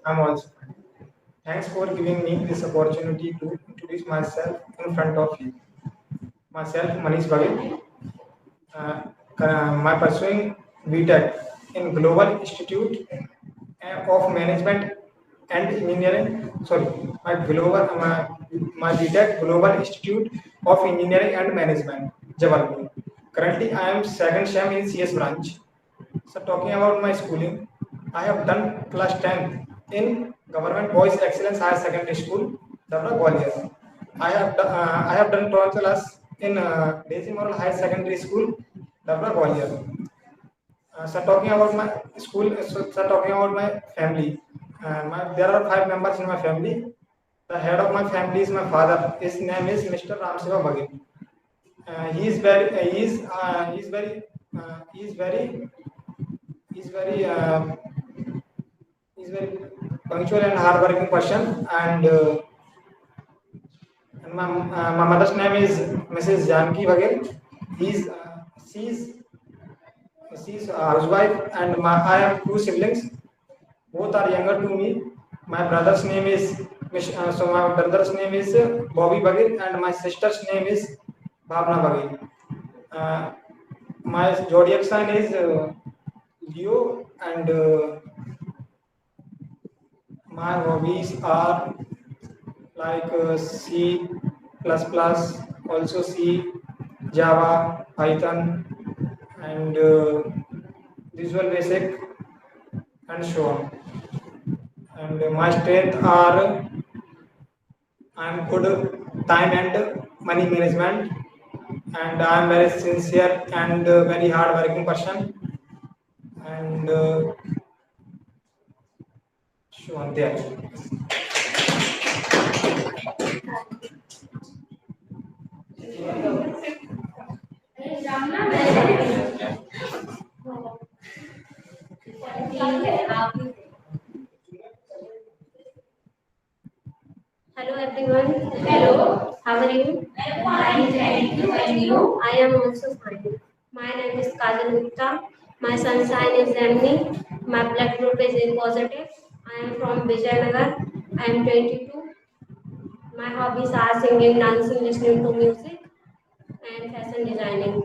I'm also fine. Thanks for giving me this opportunity to introduce myself in front of you. Myself, Manish Bagel. My pursuing BTech in Global Institute of Management and Engineering. Sorry, my BTech Global Institute of Engineering and Management, Jabalpur. Currently, I am second SEM in CS branch. So talking about my schooling, I have done class 10 in Government Boys Excellence Higher Secondary School, Dabra Gwalior. I have done 12th class in Daisy Moral Higher Secondary School, Dabra Gwalior. So talking about my school, so talking about my family, there are 5 members in my family. The head of my family is my father. His name is Mr. Ram Seva Bagel. He is very, he is very, he is very, he is very, he is very punctual and hardworking person. And my mother's name is Mrs. Janki Bagel. He's she's a housewife, and I have 2 siblings. Both are younger to me. My brother's name is my brother's name is Bobby Bagel, and my sister's name is Bhavna Bagel. Uh, my zodiac sign is Leo, and my hobbies are like C++, also C, Java, Python, and Visual Basic, and so on. And my strength are I'm good time and money management, and I'm very sincere and very hard working person, and so on there. Hello everyone. Hello. How are you? I am fine, thank you. And you? I am also fine. My name is Kajal Gupta. My sun sign is Gemini. My blood group is A positive. I am from Vijayanagar. I am 22. My hobbies are singing, dancing, listening to music, and fashion designing.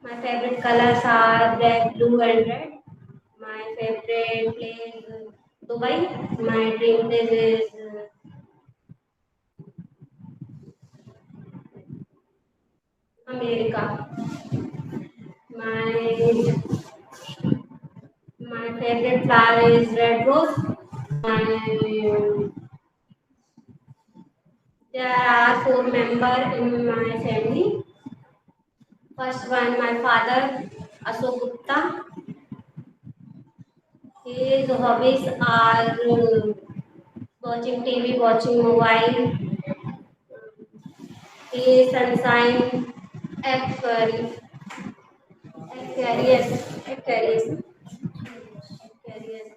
My favorite colors are red, blue, and red. My favorite place is Dubai. My dream place is America. My my favorite flower is red rose. My there are 4 members in my family. First one, my father, Ashok Gupta. His hobbies are watching TV, watching mobile. He is sunshine, Aquarius. Aquarius. Aquarius. Aquarius.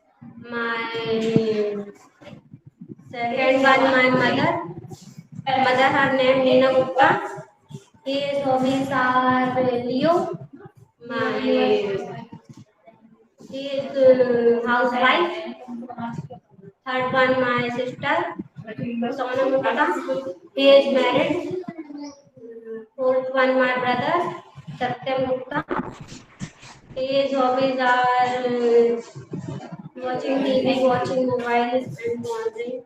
My second one, my mother. Mother, her name Neena Gupta. His hobbies are Leo. My he is housewife. Third one, my sister, Sona Gupta. He is married. Fourth one, my brother, Satyam Gupta. His hobbies are watching TV, watching mobiles, and wandering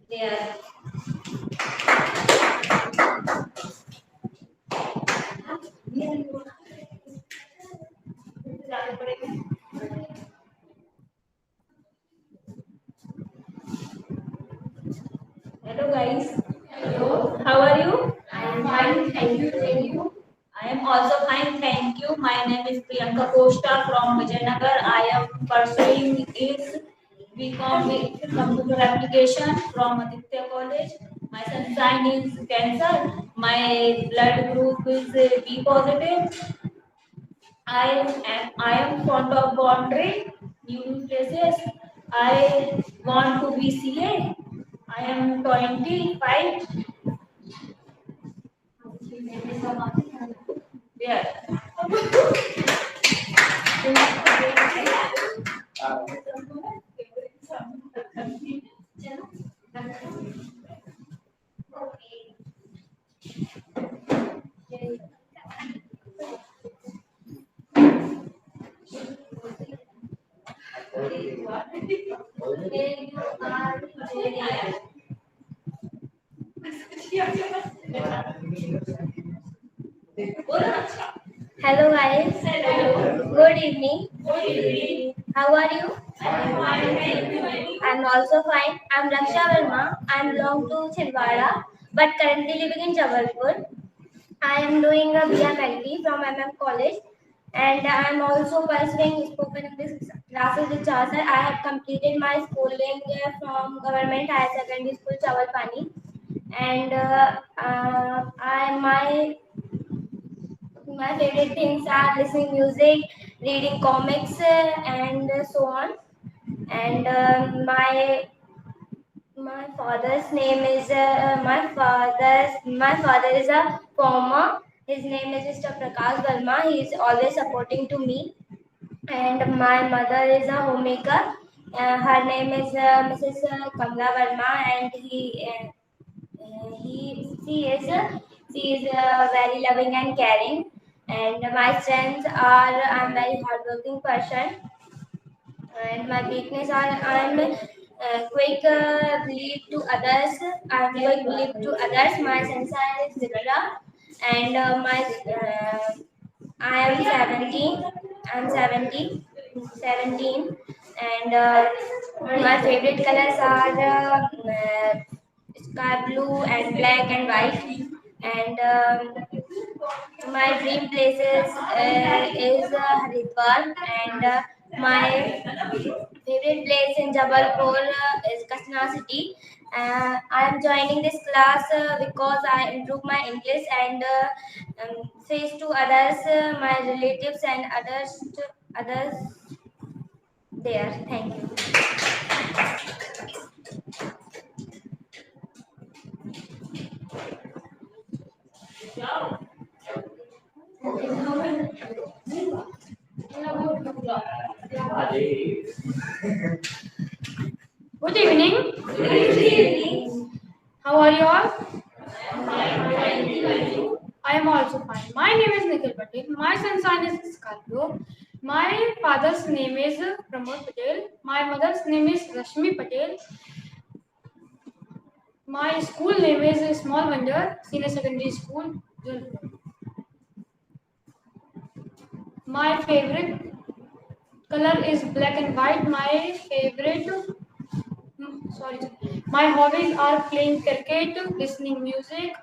there. Hello guys. Hello. How are you? I am fine, thank you. And you? I am also fine, thank you. My name is Priyanka Costa from Vijayanagar. I am pursuing is BCom with computer application from Aditya College. My sun sign is Cancer. My blood group is B positive. I am fond of wandering new places. I want to be CA. I am 25. Yeah. Hello guys. Hello. Good evening. Good evening. How are you? I'm fine. Thank you. I'm also fine. I'm Raksha Verma. I belong to Chhindwara, but currently living in Jabalpur. I am doing a BM from College, and I am also pursuing spoken English classes with Chaucer. I have completed my schooling from Government Higher Secondary School Chawalpani, and my favorite things are listening music, reading comics, and so on. And my father's name is my father is a farmer. His name is Mr. Prakash Verma. He is always supporting to me. And my mother is a homemaker. Her name is Mrs. Kamla Verma, and she is very loving and caring. And my strengths are I'm very hardworking person, and my weakness are I'm quick believe to others. I'm quick believe to others. My sensor is Vitra, and my I am 17. I'm 17, and my favorite colors are sky blue and black and white. And my dream places is Haridwar, and my favorite place in Jabalpur is Kasna city. I am joining this class because I improve my English and face to others, my relatives and others there. Thank you. Good evening. Good evening. How are you all? I am also fine. My name is Nikhil Patel. My son's sign is Scorpio. My father's name is Pramod Patel. My mother's name is Rashmi Patel. My school name is Small Vanjar Senior Secondary School, Jabalpur. My favorite color is black and white. My hobbies are playing cricket, listening music.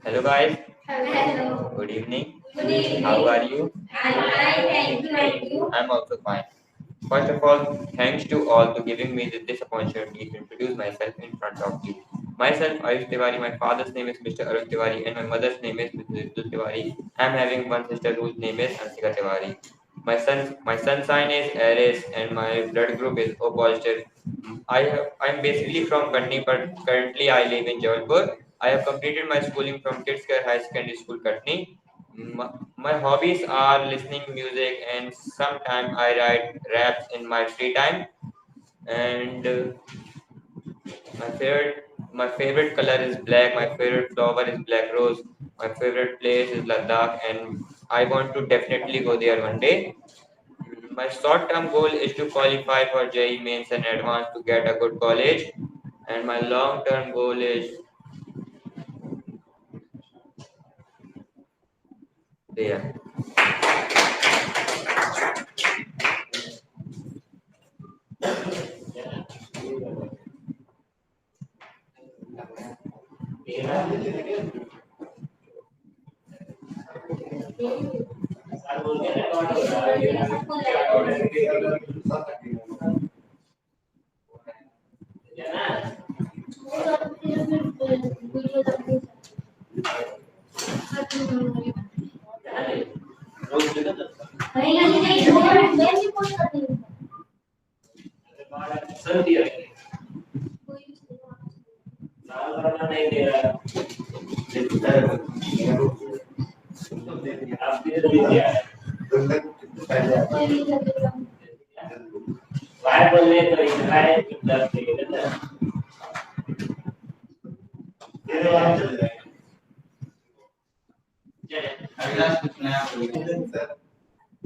Hello guys, Hello. good evening. Good evening. How are you? I'm fine. Thank you. And you? I'm also fine. First of all, thanks to all to giving me this opportunity to introduce myself in front of you. Myself, Ayush Tiwari, my father's name is Mr. Arun Tiwari and my mother's name is Mrs. Ritu Tiwari. I'm having one sister whose name is Ansika Tiwari. My son sign is Aries and my blood group is O positive. I'm basically from Katni, but currently I live in Jabalpur. I have completed my schooling from Kids Care High Secondary School, Katni. My hobbies are listening music and sometimes I write raps in my free time. And my favorite color is black. My favorite flower is black rose. My favorite place is Ladakh, and I want to definitely go there one day. My short-term goal is to qualify for JEE Mains and Advanced to get a good college, and my long-term goal is there.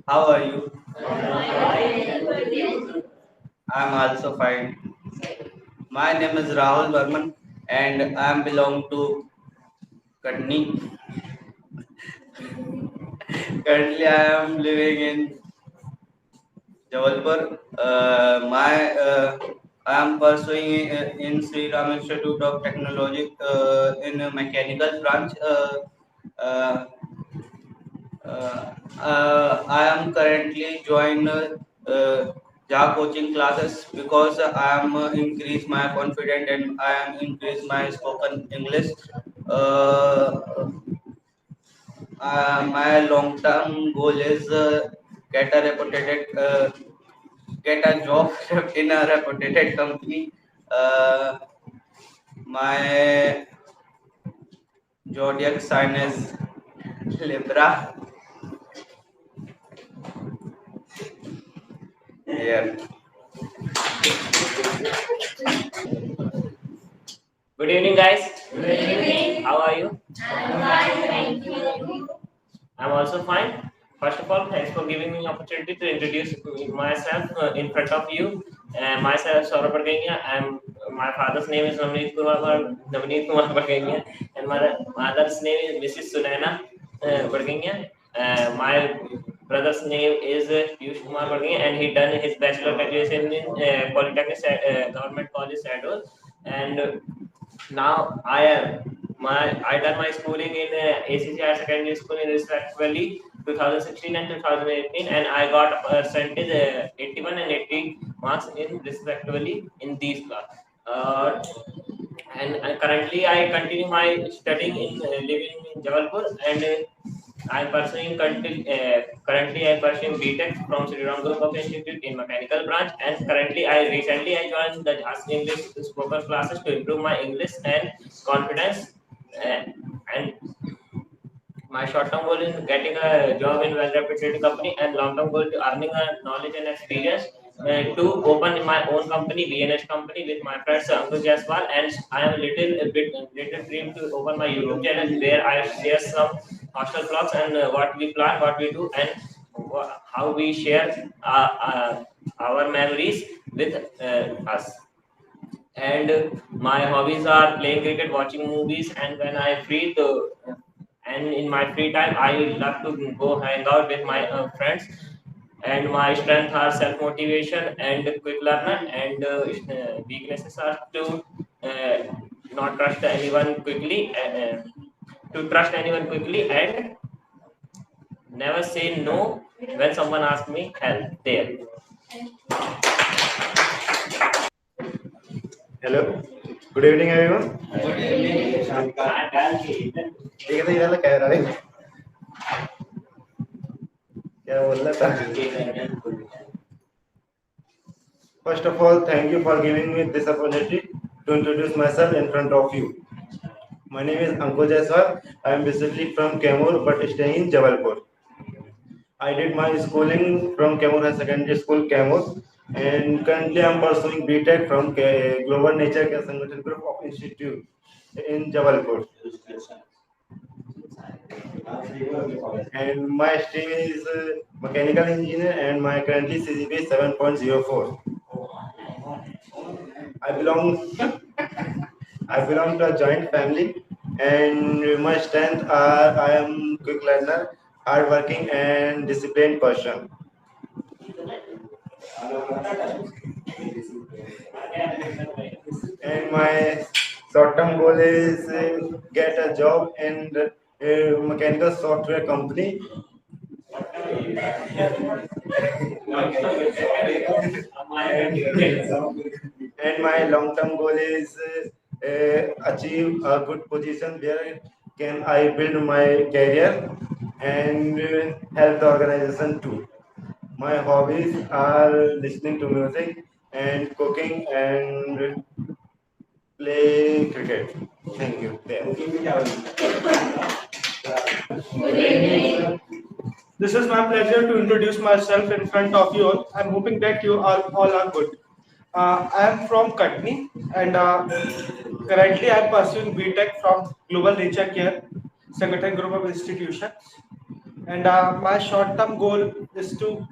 How are you? I'm also fine. My name is Rahul Burman and I belong to Katni. Currently, I am living in Jabalpur. I am pursuing in Sri Ram Institute of Technology in a mechanical branch. Uh, I am currently joined JA coaching classes because I am increase my confidence and I am increase my spoken English. Uh, my long term goal is get a get a job in a reputed company. My zodiac sign is Libra. Yeah. Good evening, guys. Good evening. How are you? I'm fine, thank you. I'm also fine. First of all, thanks for giving me opportunity to introduce myself in front of you. Myself, Saurabh Bargania. My father's name is Navneet Kumar Bargania, and my mother's name is Mrs. Sunaina Bargania. My brother's name is Piyush Kumar Bargania, and he done his bachelor graduation in Polytechnic Government College Sadol, and now I done my schooling in ACC Higher Secondary School in Respect Valley 2016 and 2018, and I got percentage 81 and 80 marks in respectively in these class. And currently I continue my studying in living in Jabalpur, and I'm pursuing currently I'm pursuing BTech from Sri Ram Group of Institute in mechanical branch, and currently I joined the Jhansi English spoken classes to improve my English and confidence. And my short-term goal is getting a job in well-reputed company, and long-term goal to earning a knowledge and experience to open my own company, BNH company, with my friends Ankush Jaiswal, and I am little dream to open my YouTube channel where I share some hostel vlogs and what we plan, what we do, and how we share our memories with us. And my hobbies are playing cricket, watching movies, and when I free to and in my free time I love to go hang out with my friends. And my strengths are self motivation and quick learner, and weaknesses are to not trust anyone quickly, to trust anyone quickly, and never say no when someone asks me help there. Hello. Good evening, everyone. ठीक है तो इधर कह रहा है क्या बोल रहा था First of all, thank you for giving me this opportunity to introduce myself in front of you. My name is Ankush Jaiswal. I am basically from Kaimur but staying in Jabalpur. I did my schooling from Kaimur High Secondary School, Kaimur, and currently I am pursuing BTech from Global Nature Care Sangathan Group of Institute in Jabalpur. And my stream is mechanical engineer, and my currently CGPA is 7.04. I belong to a joint family, and my strength are I am quick learner, hardworking, and disciplined person. And my short-term goal is get a job in a mechanical software company. And my long-term goal is achieve a good position where can I build my career. and help the organization too. My hobbies are listening to music and cooking and play cricket. Thank you. This is my pleasure to introduce myself in front of you all. I'm hoping that you all are good. I am from Katni and currently I am pursuing BTech from Global Nature Care Sangathan Group of Institutions. And my short-term goal is to,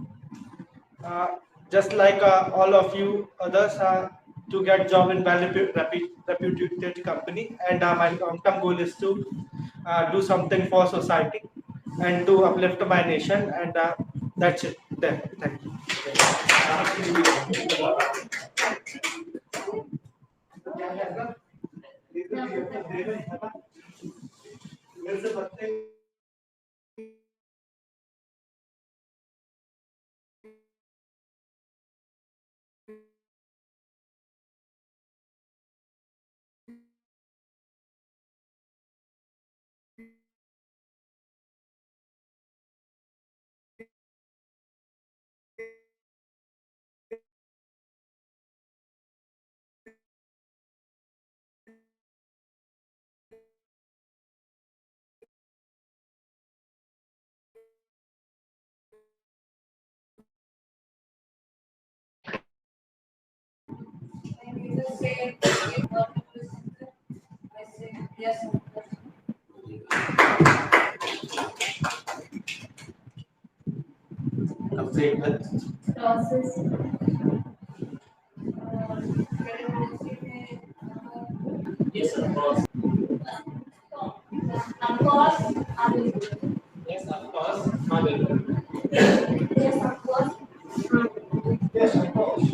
just like all of you others, to get job in reputed company. And my long-term goal is to do something for society and to uplift my nation. And that's it. There. Thank you. Process. Yes, of course. Of course, I will. Yes, of course. I will. Yes, of course. Yes, of course.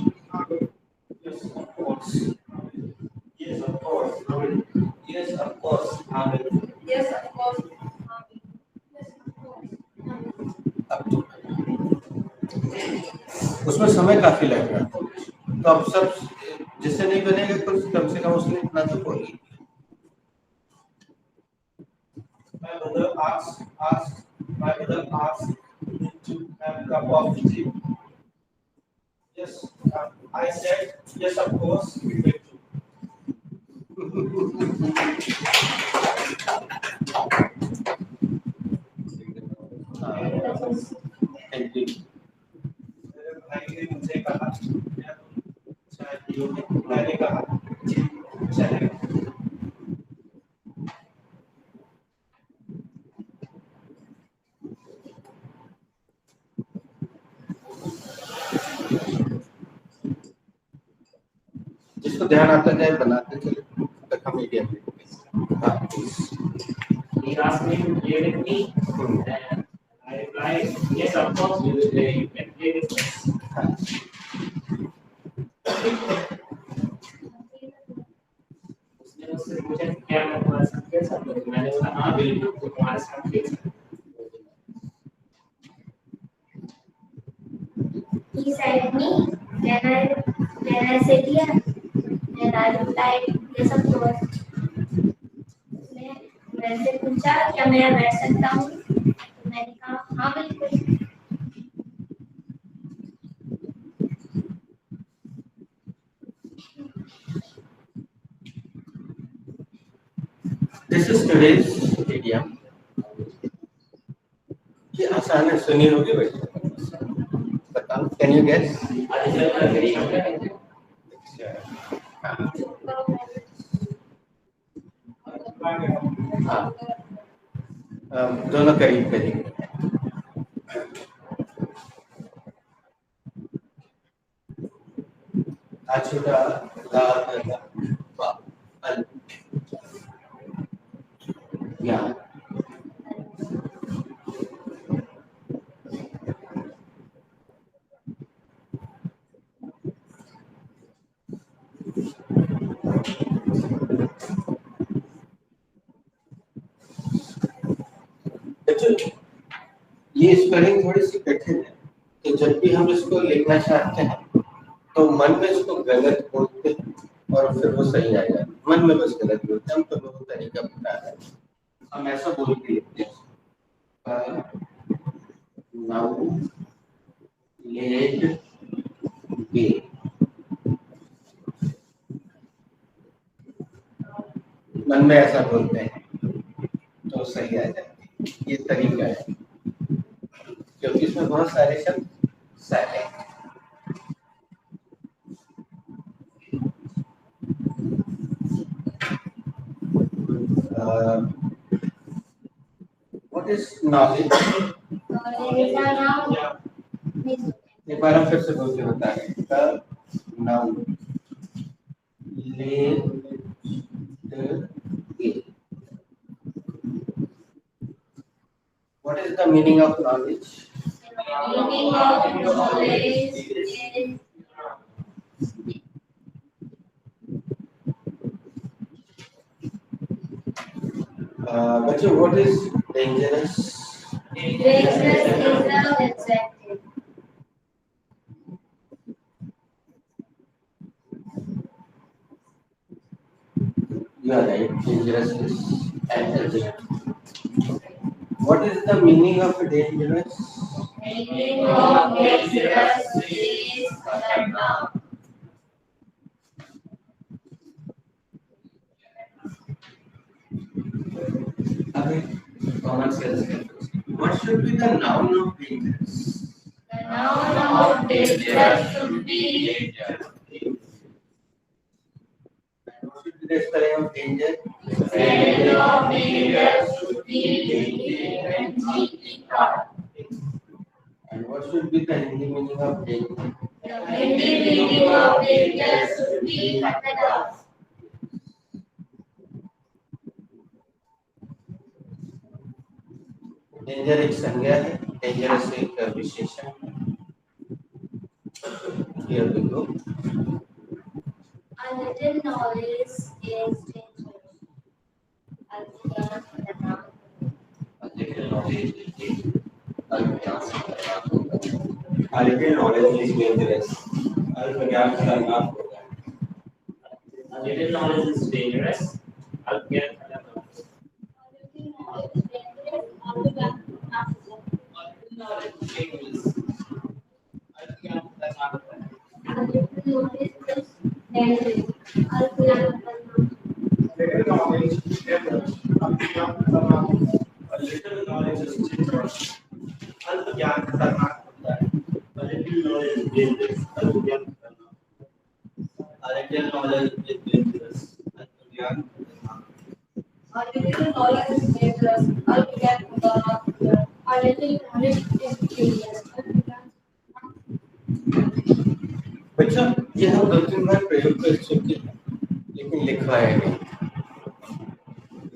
Yes, of course. Yes, of course. Yes, of course. Yes, of course. अब तो उसमें समय काफी लगेगा, तो अब सब जिससे नहीं बनेगा कुछ कम से कम उसने इतना तो बोली। My mother asked me to have a cup of tea. Yes, I said yes, of course. We will thank you. मेरे भाई ने मुझे कहा चाय पियोगे? मैंने कहा जी चलेगा। जिसको ध्यान आता जाए बनाते चले तक हम मीडिया में। हाँ He asked me to play with me, and I replied, yes, of course, we will play. You can play with us. उसने मुझसे पूछा कि क्या मैं तुम्हारे साथ खेल सकता हूँ? मैंने बोला हाँ बिल्कुल, तुम तुम्हारे साथ खेल सकते हो। He said me, then I said yes, and I replied yes, of course. उसने मेरे से पूछा क्या मैं यहाँ बैठ सकता हूँ? तो मैंने कहा हाँ बिल्कुल। This is today's idiom। ये आसान है, सुनी होगी बेटा, बताओ, कैन यू गेस? हाँ, दोनों करीब करीब। अछूता या ये स्पेलिंग थोड़ी सी कठिन है, तो जब भी हम इसको लिखना चाहते हैं तो मन में इसको गलत बोलते हैं और फिर वो सही आएगा। मन में बस गलत बोलते हैं, हम तो वो तरीका बता रहे हैं, हम ऐसा बोल के लिखते हैं। Now laid be. मन में ऐसा बोलते हैं तो सही आ जाती है। ये तरीका है क्योंकि इसमें बहुत सारे शब्द साइलेंट। What is knowledge? एक बार हम फिर से बोल के बताएंगे। Noun. Laid be. What is the meaning of knowledge? Meaning of knowledge is बच्चों, what is dangerous? dangerous is the adjective. You are right. Dangerous is an adjective. What is the meaning of dangerous? Meaning of dangerous is the noun. Common sense. What should be the noun of dangerous? The noun of dangerous should be Danger. What should be the spelling of danger? spelling of danger should be D-A-N-G-E-R. And what should be the Hindi meaning of danger? The Hindi meaning of danger should be खतरनाक. Danger एक संज्ञा है, dangerous एक विशेषण। Here we go. A little knowledge is dangerous. अज्ञान खतरनाक. A little knowledge is dangerous. अज्ञान खतरनाक होगा। A little knowledge is dangerous. अल्पज्ञान खतरनाक होगा। A little knowledge is dangerous. अज्ञान खतरनाक. A little knowledge is dangerous. अल्पज्ञान खतरनाक होता है। A little knowledge is dangerous. अल्पज्ञान खतरनाक। A little knowledge is dangerous. अल्पज्ञान खतरनाक। A little knowledge is dangerous. अल्पज्ञान खतरनाक. A little knowledge is dangerous. बच्चों, ये हम 2-3 बार प्रयोग कर चुके हैं, लेकिन लिखवाया नहीं।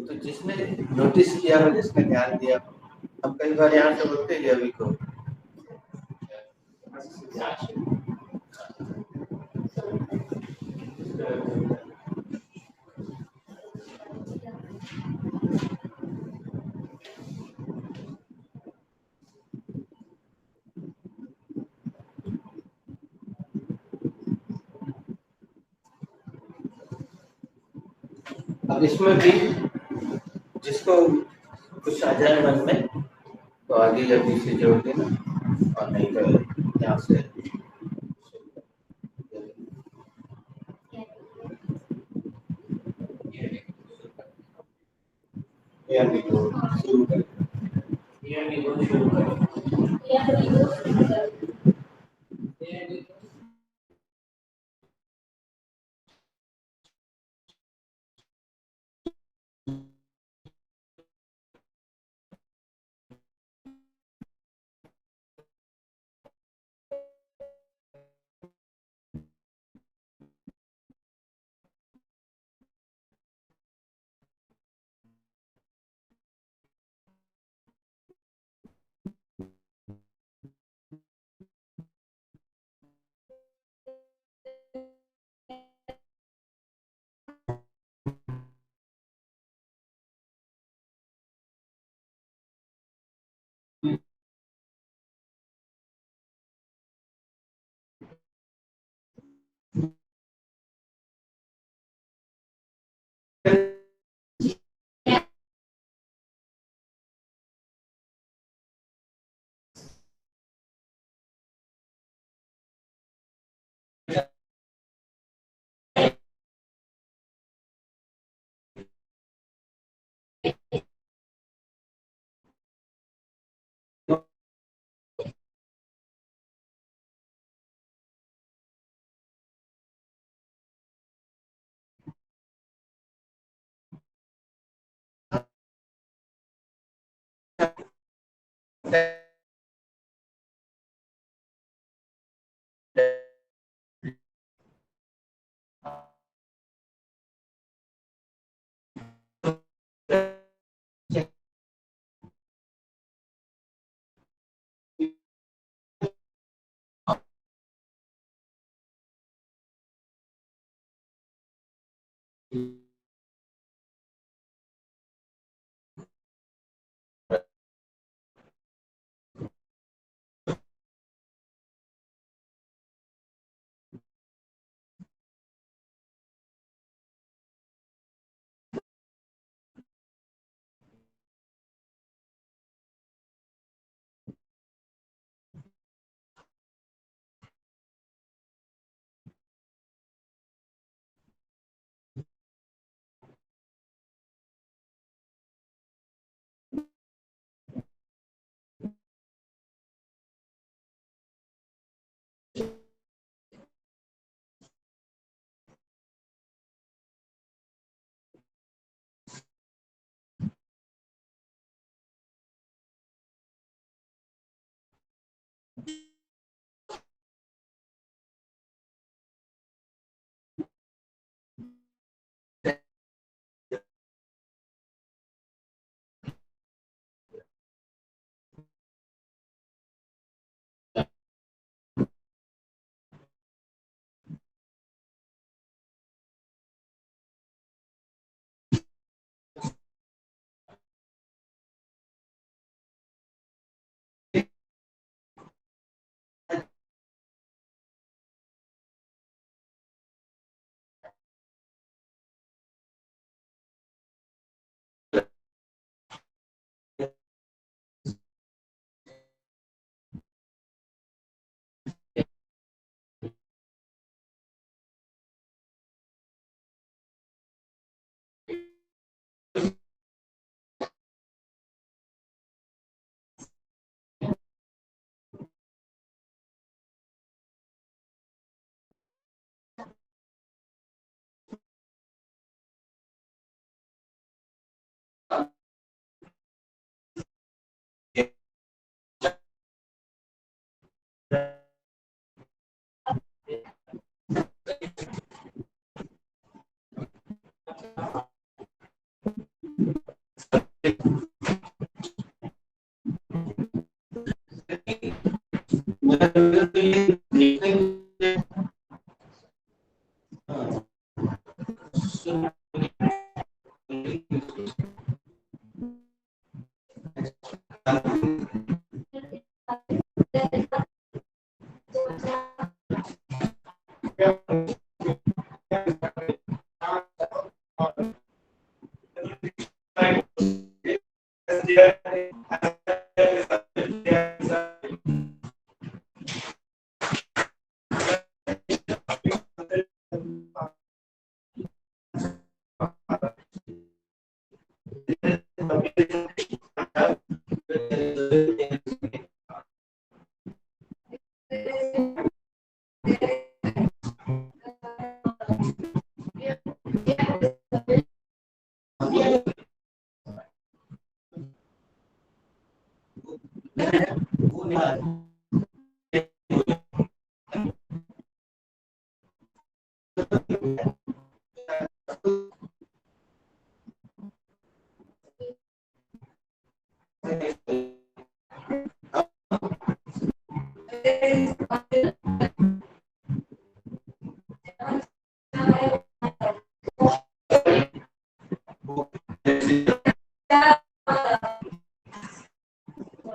तो जिसने नोटिस किया हो, जिसने ध्यान दिया हो, हम कई बार यहाँ से बोलते हैं अभी को। अब इसमें भी जिसको कुछ आ जाए मन में तो आगे या पीछे जोड़ देना, और नहीं तो यहाँ से Here we go. शुरू करें। Here we go. शुरू करें. Here we go.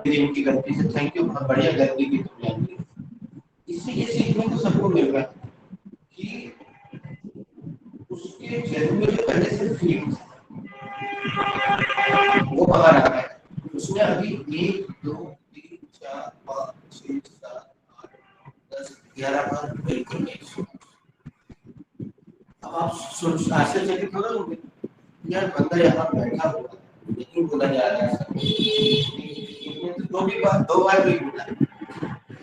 उनकी गलती से थैंक यू, बहुत बढ़िया गलती की तुमने। इससे ये सीखने को सबको मिल रहा है कि उसके चेहरे में जो पहले से फीलिंग वो बाहर आ रहा है। उसने अभी 1 2 3 4 5 6 7 8 10 11 बार बिल्कुल नहीं सुना। अब आप सुन आश्चर्यचकित हो रहे होंगे, यार बंदा यहाँ बैठा हुआ लेकिन बोला जा रहा है तो 2 बार भी बोला,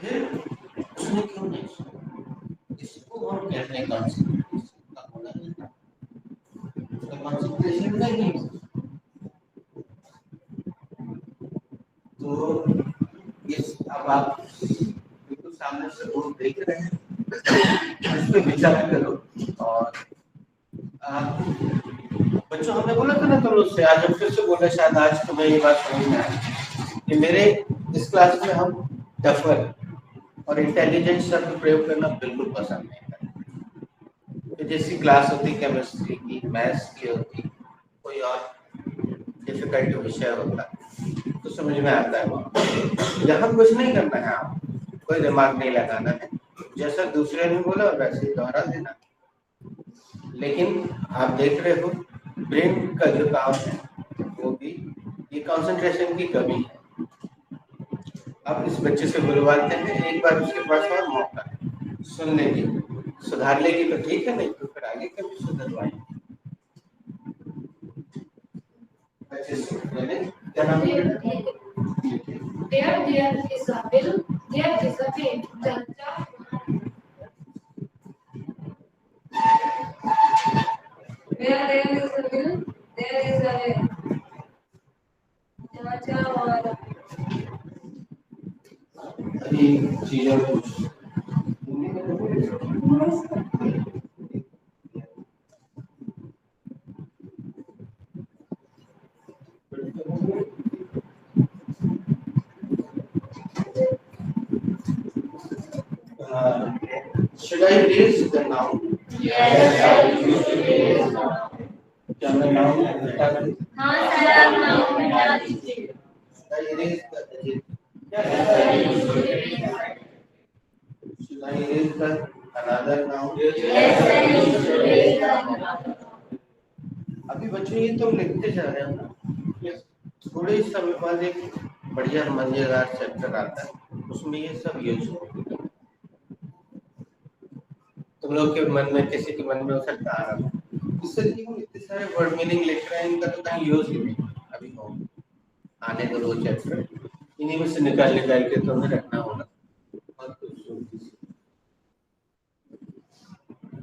फिर उसने क्यों नहीं सुना? इसको हम कहते हैं कंसंट्रेशन नहीं। तो सामने से रोड देख रहे हैं, इस पे विचार करो। और बच्चों, हमने बोला था ना तुम लोग से, आज हम फिर से बोले, शायद आज तुम्हें ये बात समझ में आए कि मेरे इस क्लास में हम डफर और इंटेलिजेंट शब्द प्रयोग करना बिल्कुल पसंद नहीं करते। जैसी क्लास होती केमिस्ट्री की, मैथ्स की होती, कोई और डिफिकल्ट विषय होता तो समझ में आता है वहाँ। यहाँ कुछ नहीं करना है, आप कोई दिमाग नहीं लगाना है, जैसा दूसरे ने बोला वैसे ही दोहरा देना। लेकिन आप देख रहे हो ब्रेन का जो काम है वो भी, ये कंसंट्रेशन की कमी है। आप इस बच्चे से बुलवाते हैं, एक बार उसके पास और मौका है सुनने की, सुधार लेगी तो ठीक है, नहीं तो फिर आगे कभी सुधरवाएंगे। क्या नाम है? There is a will, there is a way. चर्चा Where there is a will, there is a way. चर्चा और चीजों को should I raise the noun? क्या मैं noun हटा दूं? हाँ सर, आप नाम बता दीजिए। Should I erase the adjective? Should I erase the another noun? अभी बच्चों ये तुम लिखते जा रहे हो ना, थोड़े समय बाद एक बढ़िया मजेदार चैप्टर आता है, उसमें ये सब यूज होगा। तुम लोग के मन में, किसी के मन में हो सकता आ रहा है इससे कि हम इतने सारे वर्ड मीनिंग लिख रहे हैं, इनका तो कहीं यूज ही नहीं। अभी हो आने दो वो चैप्टर, इन्हीं में से निकाल के तुम्हें रखना होगा।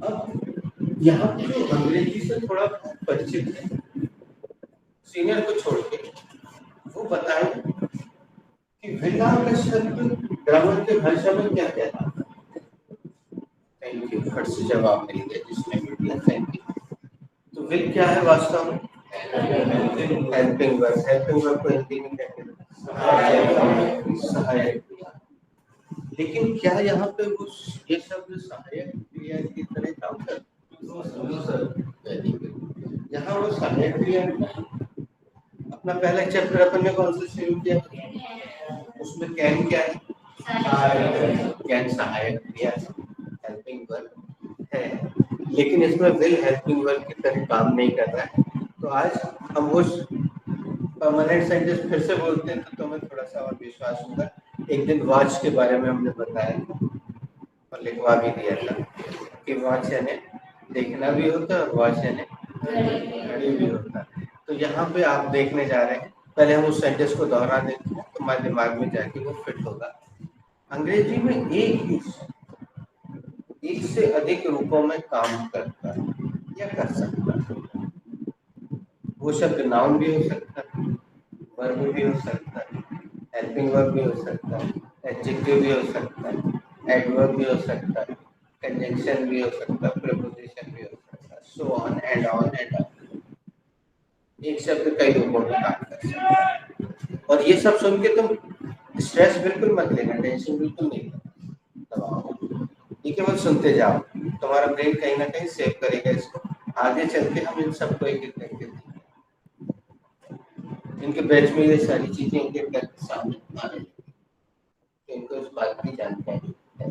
अब यहाँ पे जो अंग्रेजी से थोड़ा परिचित है, सीनियर को छोड़ के वो बताए कि विला का शब्द ग्रामर के भाषा में क्या कहता है। थैंक यू, फट से जवाब मिल गया जिसने भी दिया, थैंक यू। तो विल क्या है वास्तव में? Helping verb. हेल्पिंग वर्ब को हिंदी में क्या कहते हैं? सहायक क्रिया। लेकिन क्या यहाँ पे वो ये शब्द सहायक क्रिया की तरह काम करता है? यहाँ वो सहायक क्रिया नहीं। अपना पहला चैप्टर अपन ने कौन सा शुरू किया? उसमें कैन क्या है? कैन सहायक क्रिया, हेल्पिंग वर्ब है, लेकिन इसमें विल हेल्पिंग वर्ब की तरह काम नहीं कर रहा है। तो आज हम वो परमानेंट सेंटेंस फिर से बोलते हैं तो तुम्हें थोड़ा सा और विश्वास होगा। एक दिन वॉच के बारे में हमने बताया और लिखवा भी दिया था कि वॉच यानी देखना भी होता है और वॉच यानी घड़ी भी होता है। तो यहाँ पे आप देखने जा रहे हैं, पहले हम उस सेंटेंस को दोहरा देते हैं, तुम्हारे दिमाग में जाके वो फिट होगा। अंग्रेजी में एक से अधिक रूपों में काम करता है या कर सकता है। वो शब्द नाउन भी हो सकता है, वर्ब भी हो सकता है, हेल्पिंग वर्ब भी हो सकता है, एडजेक्टिव भी हो सकता है, एडवर्ब भी हो सकता है, कंजंक्शन भी हो सकता है, प्रीपोजिशन भी हो सकता है, so on and on and on. एक शब्द कई रूपों में काम कर सकता है। और ये सब सुन के तुम स्ट्रेस बिल्कुल मत लेना, टेंशन बिल्कुल नहीं दबाओ, ये केवल सुनते जाओ, तुम्हारा ब्रेन कहीं ना कहीं सेव करेगा इसको। आगे चल के हम इन सबको एक एक करके इनके बैच में ये सारी चीजें इनके करके सामने आ रही है, तो इनको इस बात की जानकारी है।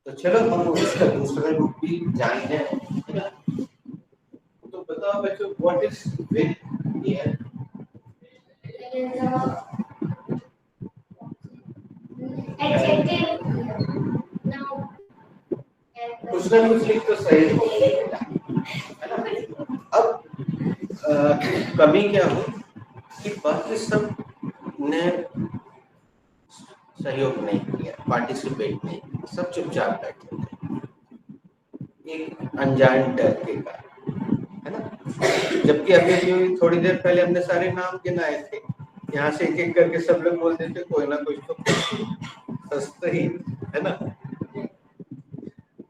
तो चलो हम इसका दूसरा रूप भी जानते हैं, है ना? तो बताओ बच्चों, व्हाट इज विल हियर? कुछ ना कुछ लिख तो सही है ना? अब कमी क्या हो कि बाकी सब ने सहयोग नहीं किया, पार्टिसिपेट नहीं किया, सब चुपचाप बैठे थे एक अनजान डर के कारण, है ना? जबकि अभी थोड़ी देर पहले हमने सारे नाम गिनाए थे, यहाँ से एक एक करके सब लोग बोल देते कोई ना कोई तो सस्ता ही है ना।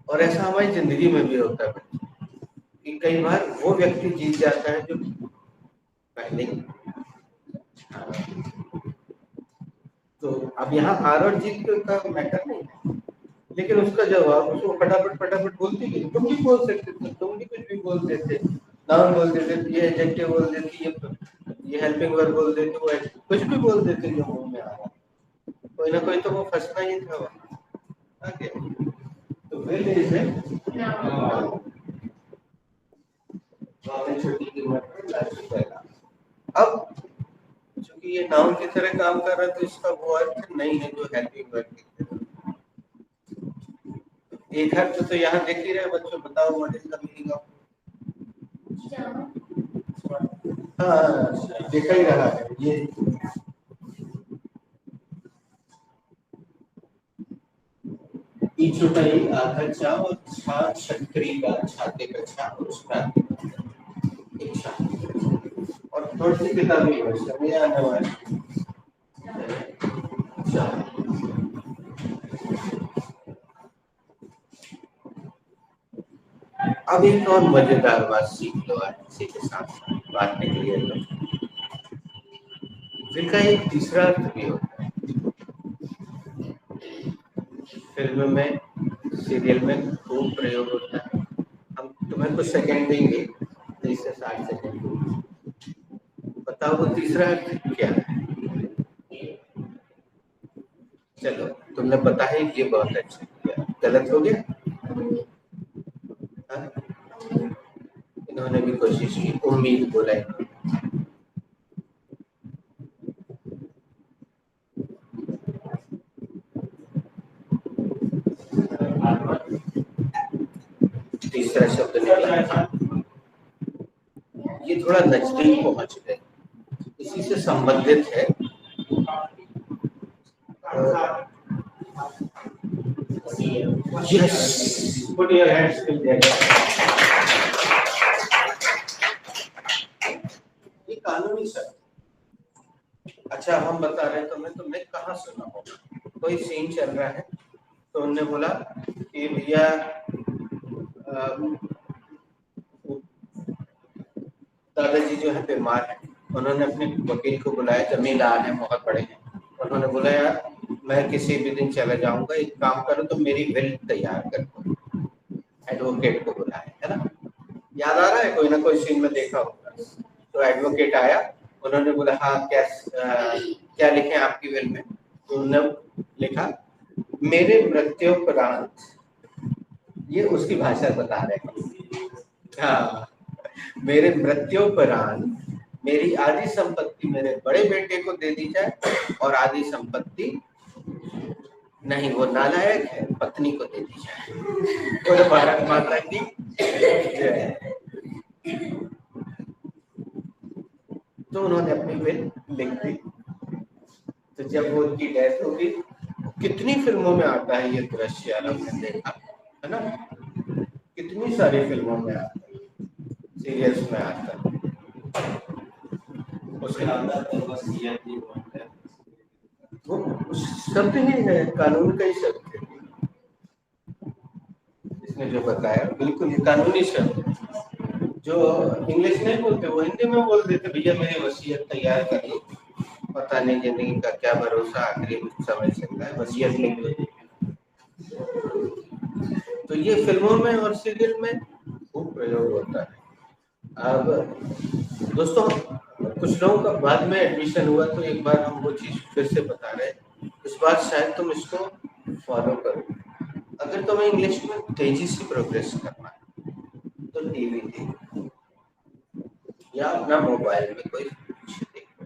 और ऐसा हमारी जिंदगी में भी होता है कि कई बार वो व्यक्ति जीत जाता है जो पहले हाँ। तो अब यहाँ हार और जीत का मैटर नहीं है, लेकिन उसका जवाब उसको फटाफट बोलती गई। तुम भी बोल सकते थे, तुम भी कुछ भी बोल देते, नाउन बोल देते, ये एडजेक्टिव बोल देती, ये हेल्पिंग वर्ब बोल देते, वो कुछ भी बोल देते जो मुंह में आ रहा, कोई ना कोई तो वो फंसना ही था आगे। तो विल इज है छोटी की पहला। अब चूंकि ये नाउन की तरह काम कर रहा है तो इसका वो अर्थ नहीं है जो हेल्पिंग वर्ब की तरह। एक अर्थ तो यहाँ देख ही रहे बच्चों, बताओ what is the meaning of. हाँ देखा ही रहा है ये। इचुटाई आधा चा और छा छतरी का छाते का छा और उसका इच्छा। और थोड़ी सी किताबी भाषा में आने वाली अब एक और मजेदार बात सीख लो आज इसी के साथ बात निकली है तो विल का एक तीसरा अर्थ भी होता है। फिल्म में सीरियल में खूब प्रयोग होता है। हम तुम्हें कुछ सेकंड देंगे, 30 से 60 सेकंड, बताओ वो तीसरा अर्थ क्या है। चलो तुमने पता है ये बहुत अच्छा किया, गलत हो गया। इन्होंने भी कोशिश की, उम्मीद बोला है। तीसरा शब्द निकला, ये थोड़ा नजदीक पहुंच गए, इसी से संबंधित है। Yes, put your hands together. ये कानूनी शब्द। अच्छा हम बता रहे हैं तुमने कहाँ सुना होगा, कोई सीन चल रहा है तो उन्होंने बोला कि भैया दादाजी जो है बीमार है, उन्होंने अपने वकील को बुलाया, जमींदार है बहुत बड़े हैं, उन्होंने बोला यार मैं किसी भी दिन चला जाऊंगा, एक काम करो तो मेरी विल तैयार कर दो। एडवोकेट को बुलाया, है ना, याद आ रहा है, कोई ना कोई सीन में देखा होगा। तो एडवोकेट आया, उन्होंने बोला हाँ क्या लिखे आपकी विल में। तो उन्होंने लिखा मेरे मृत्युपरांत, ये उसकी भाषा बता रहे हैं। हाँ, मेरे मृत्युपरांत मेरी आधी संपत्ति मेरे बड़े बेटे को दे दी जाए और आधी संपत्ति नहीं, वो नालायक है, पत्नी को दे दी जाए। बोले भारत माता की जय। तो उन्होंने अपनी विल लिख दी। तो जब वो उनकी डेथ होगी, कितनी फिल्मों में आता है ये दृश्य, आपने देखा है ना, कितनी सारी फिल्मों में आता है, सीरियल्स में आता है। उसके वो शब्द ही है, कानून का ही शब्द है, इसने जो बताया बिल्कुल ये कानूनी शब्द है। जो इंग्लिश नहीं बोलते वो हिंदी में बोल देते, भैया मेरी वसीयत तैयार कर लो, पता नहीं जिंदगी का क्या भरोसा, आखिरी समय चल रहा है, वसीयत लिख लो। तो ये फिल्मों में और सीरियल में खूब प्रयोग होता है। अब दोस्तों कुछ लोगों का बाद में एडमिशन हुआ तो एक बार हम वो चीज फिर से बता रहे हैं, इस बार शायद तुम इसको फॉलो करो। अगर तुम्हें इंग्लिश में तेजी से प्रोग्रेस करना है तो टीवी देखो या अपना मोबाइल में कोई देखो।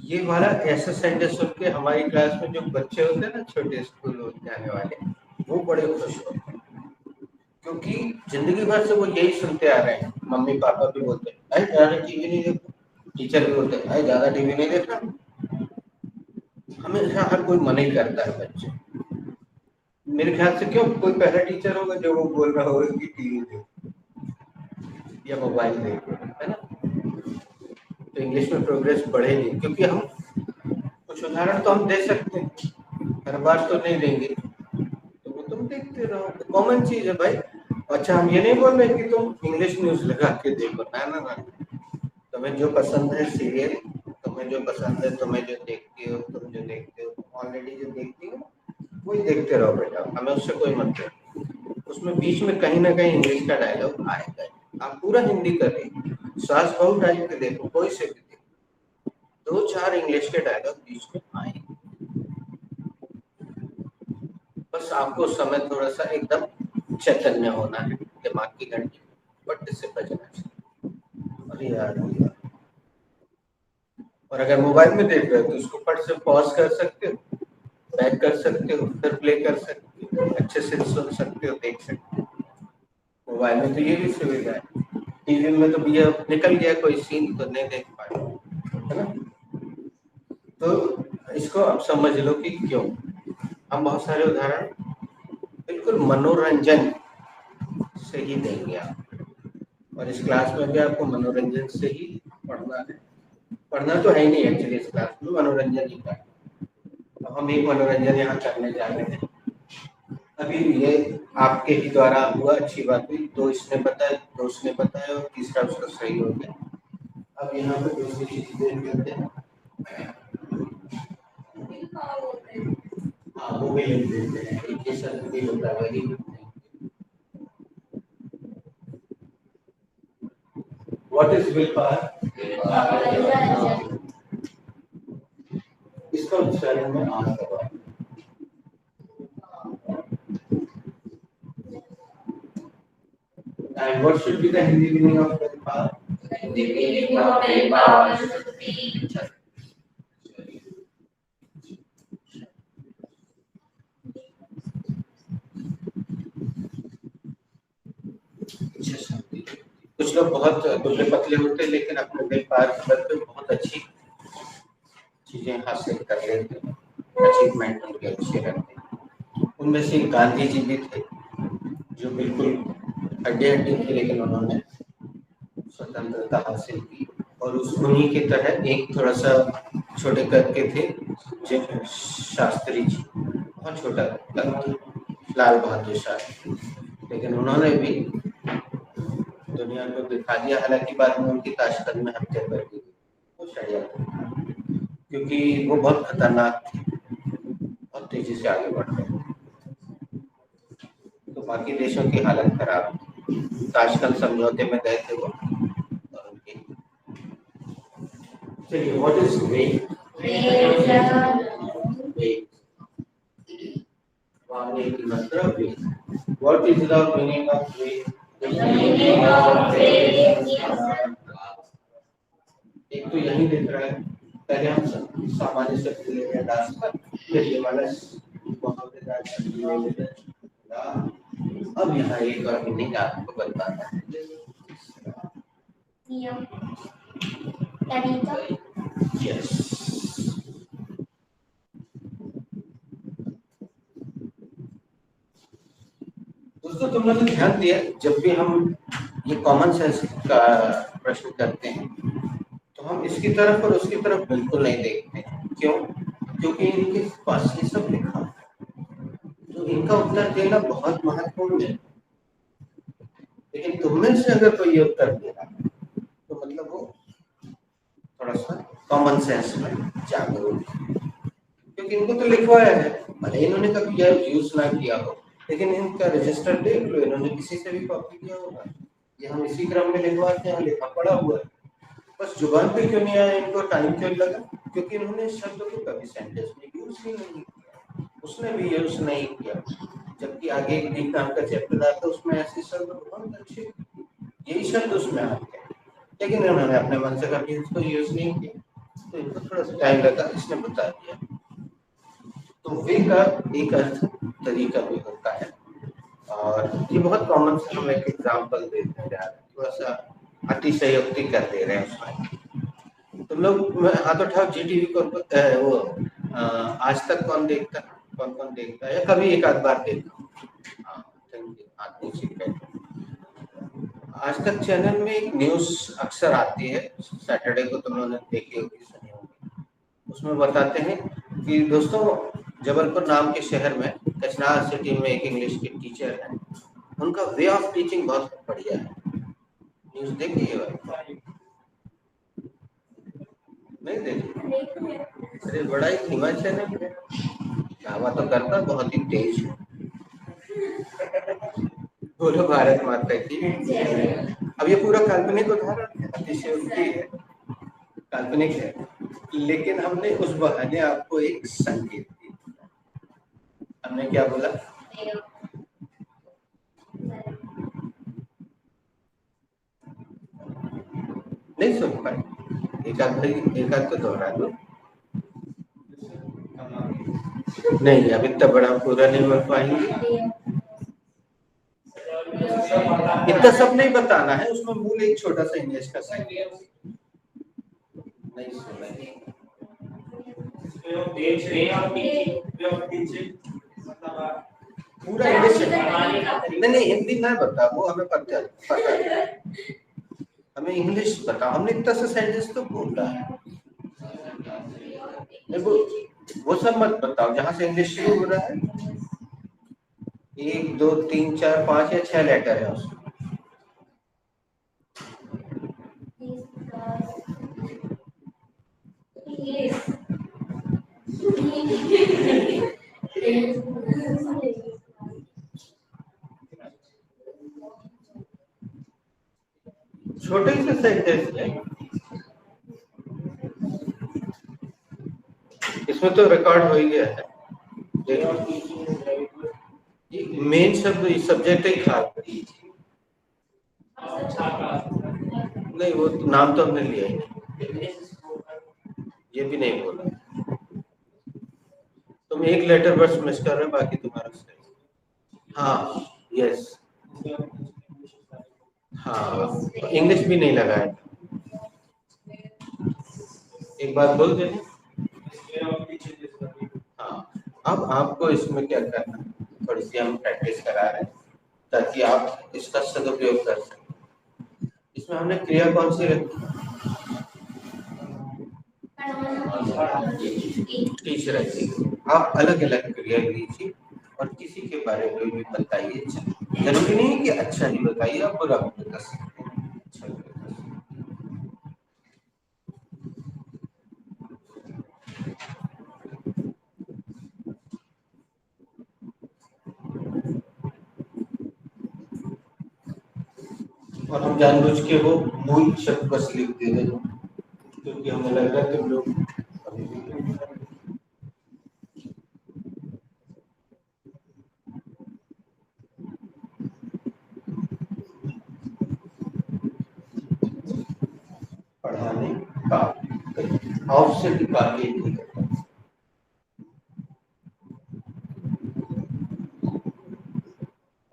ये वाला ऐसा सेंटेंस सुन के हमारी क्लास में जो बच्चे होते हैं ना, छोटे स्कूल जाने वाले, वो बड़े खुश होते हैं, क्योंकि जिंदगी भर से वो यही सुनते आ रहे हैं। मम्मी पापा भी बोलते हैं ज्यादा टीवी नहीं देखो, टीचर भी बोलते हैं ज्यादा टीवी नहीं देखना, हमेशा हर कोई मना ही करता है बच्चे। मेरे ख्याल से क्यों, कोई पहला टीचर होगा जो वो बोल रहा होगा कि टीवी देखो या मोबाइल देखो, है ना। तो इंग्लिश में प्रोग्रेस बढ़ेगी, क्योंकि हम कुछ उदाहरण तो हम दे सकते हैं। हर बार तो नहीं देंगे, तो वो तुम देखते रहो, कॉमन चीज है भाई। अच्छा, हम ये नहीं बोल रहे कि तुम इंग्लिश न्यूज लगा के देखो, ना ना ना, तुम्हें जो पसंद है सीरियल, तुम्हें जो पसंद है, तुम्हें जो देखती हो, तुम जो देखते हो ऑलरेडी जो देखती हो वही देखते रहो बेटा, हमें उससे कोई मतलब। उसमें बीच में कहीं ना कहीं इंग्लिश का डायलॉग आएगा, आप पूरा हिंदी करें, सास बहू टाइप के देखो, कोई से भी देखो, 2-4 इंग्लिश के डायलॉग बीच में आएंगे। बस आपको उस समय थोड़ा सा एकदम चैतन्य होना है, दिमाग की घंटी पट्टे से बजना चाहिए। अरे यार, और अगर मोबाइल में देख रहे हो तो उसको फट से पॉज कर सकते हो, बैक कर सकते हो, फिर प्ले कर सकते हो, अच्छे से सुन सकते हो, देख सकते हो। मोबाइल में तो ये भी सुविधा है, टीवी में तो भैया निकल गया कोई सीन तो नहीं देख पाए, है ना। तो इसको आप समझ लो कि क्यों हम बहुत सारे उदाहरण बिल्कुल मनोरंजन से ही देंगे आप, और इस क्लास में भी आपको मनोरंजन से ही पढ़ना है। पढ़ना तो है ही नहीं एक्चुअली, इस क्लास में मनोरंजन ही का, तो हम एक मनोरंजन यहाँ करने जा रहे हैं। अभी ये आपके ही द्वारा हुआ, अच्छी बात हुई, 2 इसने बताया, 2 उसने बताया और तीसरा उसका सही हो गया। अब यहाँ पे दूसरी चीज देख लेते हैं। हाँ, वो भी लिख देते हैं, एक ही शब्द भी होता है वही। What is willpower? इसका उच्चारण में आ करवा। And what should be the Hindi meaning of willpower? The meaning of willpower should be कुछ लोग बहुत दुबले पतले होते हैं लेकिन अपने willpower के बल पे बहुत अच्छी चीजें हासिल कर लेते हैं, अचीवमेंट उनके अच्छे रहते हैं। उनमें से गांधी जी भी थे जो बिल्कुल हड्डी हड्डी थे, लेकिन उन्होंने स्वतंत्रता हासिल की। और उस उन्हीं की तरह एक थोड़ा सा छोटे कद के थे जो शास्त्री जी, बहुत छोटा कद, लाल बहादुर शास्त्री, लेकिन उन्होंने भी दुनिया को दिखा दिया। हालांकि बाद में उनकी ताशकंद में हत्या कर दी वो षड्यंत्र, क्योंकि वो बहुत खतरनाक थे, बहुत तेजी से आगे बढ़ रहे थे, तो बाकी देशों की हालत खराब। ताशकंद समझौते में गए थे वो, और उनकी चलिए व्हाट इज वेट? वाणी की मतलब wait. What is the meaning of wait? एक तो यही दिख रहा है, पहले हम सामान्य शब्द ले रहे हैं दास पर, फिर ये वाला मुहावरेदार शब्द ले लेते हैं। अब यहाँ एक और मीनिंग आपको बताना है, नियम, तरीका। यस। दोस्तों, तुम लोगों ने ध्यान दिया, जब भी हम ये कॉमन सेंस का प्रश्न करते हैं तो हम इसकी तरफ और उसकी तरफ बिल्कुल नहीं देखते। क्यों? क्योंकि इनके पास ये सब लिखा है, तो इनका उत्तर देना बहुत महत्वपूर्ण है। लेकिन तुम में से अगर कोई ये उत्तर दे रहा है तो मतलब वो थोड़ा सा कॉमन सेंस में जागरूक है, क्योंकि इनको तो लिखवाया है, भले इन्होंने कभी यह यूज ना किया हो, लेकिन इनका रजिस्टर देख लो, इन्होंने किसी से भी कॉपी किया होगा, ये हम इसी क्रम में लिखवाते हैं, लिखा पड़ा हुआ है। बस जुबान पे क्यों नहीं आया, इनको टाइम क्यों लगा? क्योंकि इन्होंने इस शब्द को कभी सेंटेंस में यूज ही नहीं किया, उसने भी यूज नहीं किया। जबकि आगे एक डी नाम का चैप्टर आता है, उसमें ऐसे शब्द बहुत अच्छे यही शब्द उसमें आते हैं, लेकिन इन्होंने अपने मन से कभी इसको यूज नहीं किया, तो इनको थोड़ा सा टाइम लगा, इसने बता दिया। तो वे का एक अर्थ तरीका भी होता है, और ये बहुत कॉमन से हम एक एग्जाम्पल देते हैं, थोड़ा सा अतिशयोक्ति कर दे रहे हैं उसमें। तुम लोग हाथ उठाओ, जी टीवी को वो आज तक कौन देखता है? कौन कौन देखता है या कभी एक आध बार देखा? हाँ, थैंक यू, हाथ नीचे बैठो। आज तक चैनल में एक न्यूज अक्सर आती है, सैटरडे को तुम लोगों ने देखी होगी, सुनी होगी। उसमें बताते हैं कि दोस्तों जबलपुर नाम के शहर में कचनार सिटी में एक इंग्लिश के टीचर हैं। उनका वे ऑफ टीचिंग बहुत बढ़िया है। न्यूज देखी है भाई? नहीं देखी? अरे बड़ा ही धीमा चैनल है, दावा तो करता बहुत ही तेज है। बोलो भारत माता की। अब ये पूरा काल्पनिक उदाहरण है, अतिशयोक्ति है, काल्पनिक है, लेकिन हमने उस बहाने आपको एक संकेत दिया। हमने क्या बोला? नहीं सुन पाए? एक आध तो दोहरा दो। नहीं, अब इतना बड़ा पूरा नहीं बोल पाएंगे। इतना सब नहीं बताना है, उसमें मूल एक छोटा सा इंग्लिश का सेंटेंस। नहीं सुना? पूरा इंग्लिश नहीं, हिंदी ना बता, वो हमें पता है। हमें इंग्लिश बता। हमने इतना सा सेंटेंस तो बोला है, वो सब मत बताओ जहां से इंग्लिश शुरू हो रहा है। 1 2 3 4 5 या 6 लेटर है उसमें। छोटे से सेंटेंस है, इसमें तो रिकॉर्ड हो ही गया है। मेन शब्द सब्जेक्ट ही खराब है। नहीं, वो नाम तो हमने लिया ही, ये भी नहीं बोला। तुम एक लेटर बस मिस कर रहे हो, बाकी तुम्हारा सही। हाँ, यस, हाँ, इंग्लिश भी नहीं लगाया। एक बात बोल देना। हाँ, अब आपको इसमें क्या करना है, थोड़ी सी हम प्रैक्टिस करा रहे हैं ताकि आप इसका सदुपयोग कर सकें। इसमें हमने क्रिया कौन सी रखी? टीचर रखी। आप अलग अलग क्रिया लीजिए और किसी के बारे में भी बताइए। जरूरी नहीं कि अच्छा ही बताइए, आप बुरा भी बता सकते हैं। और हम जानबूझ के वो मूल शब्द बस लिख दे रहे हैं क्योंकि हमें लग रहा है तुम लोग पढ़ाने का ऑप्शन काफी नहीं करता।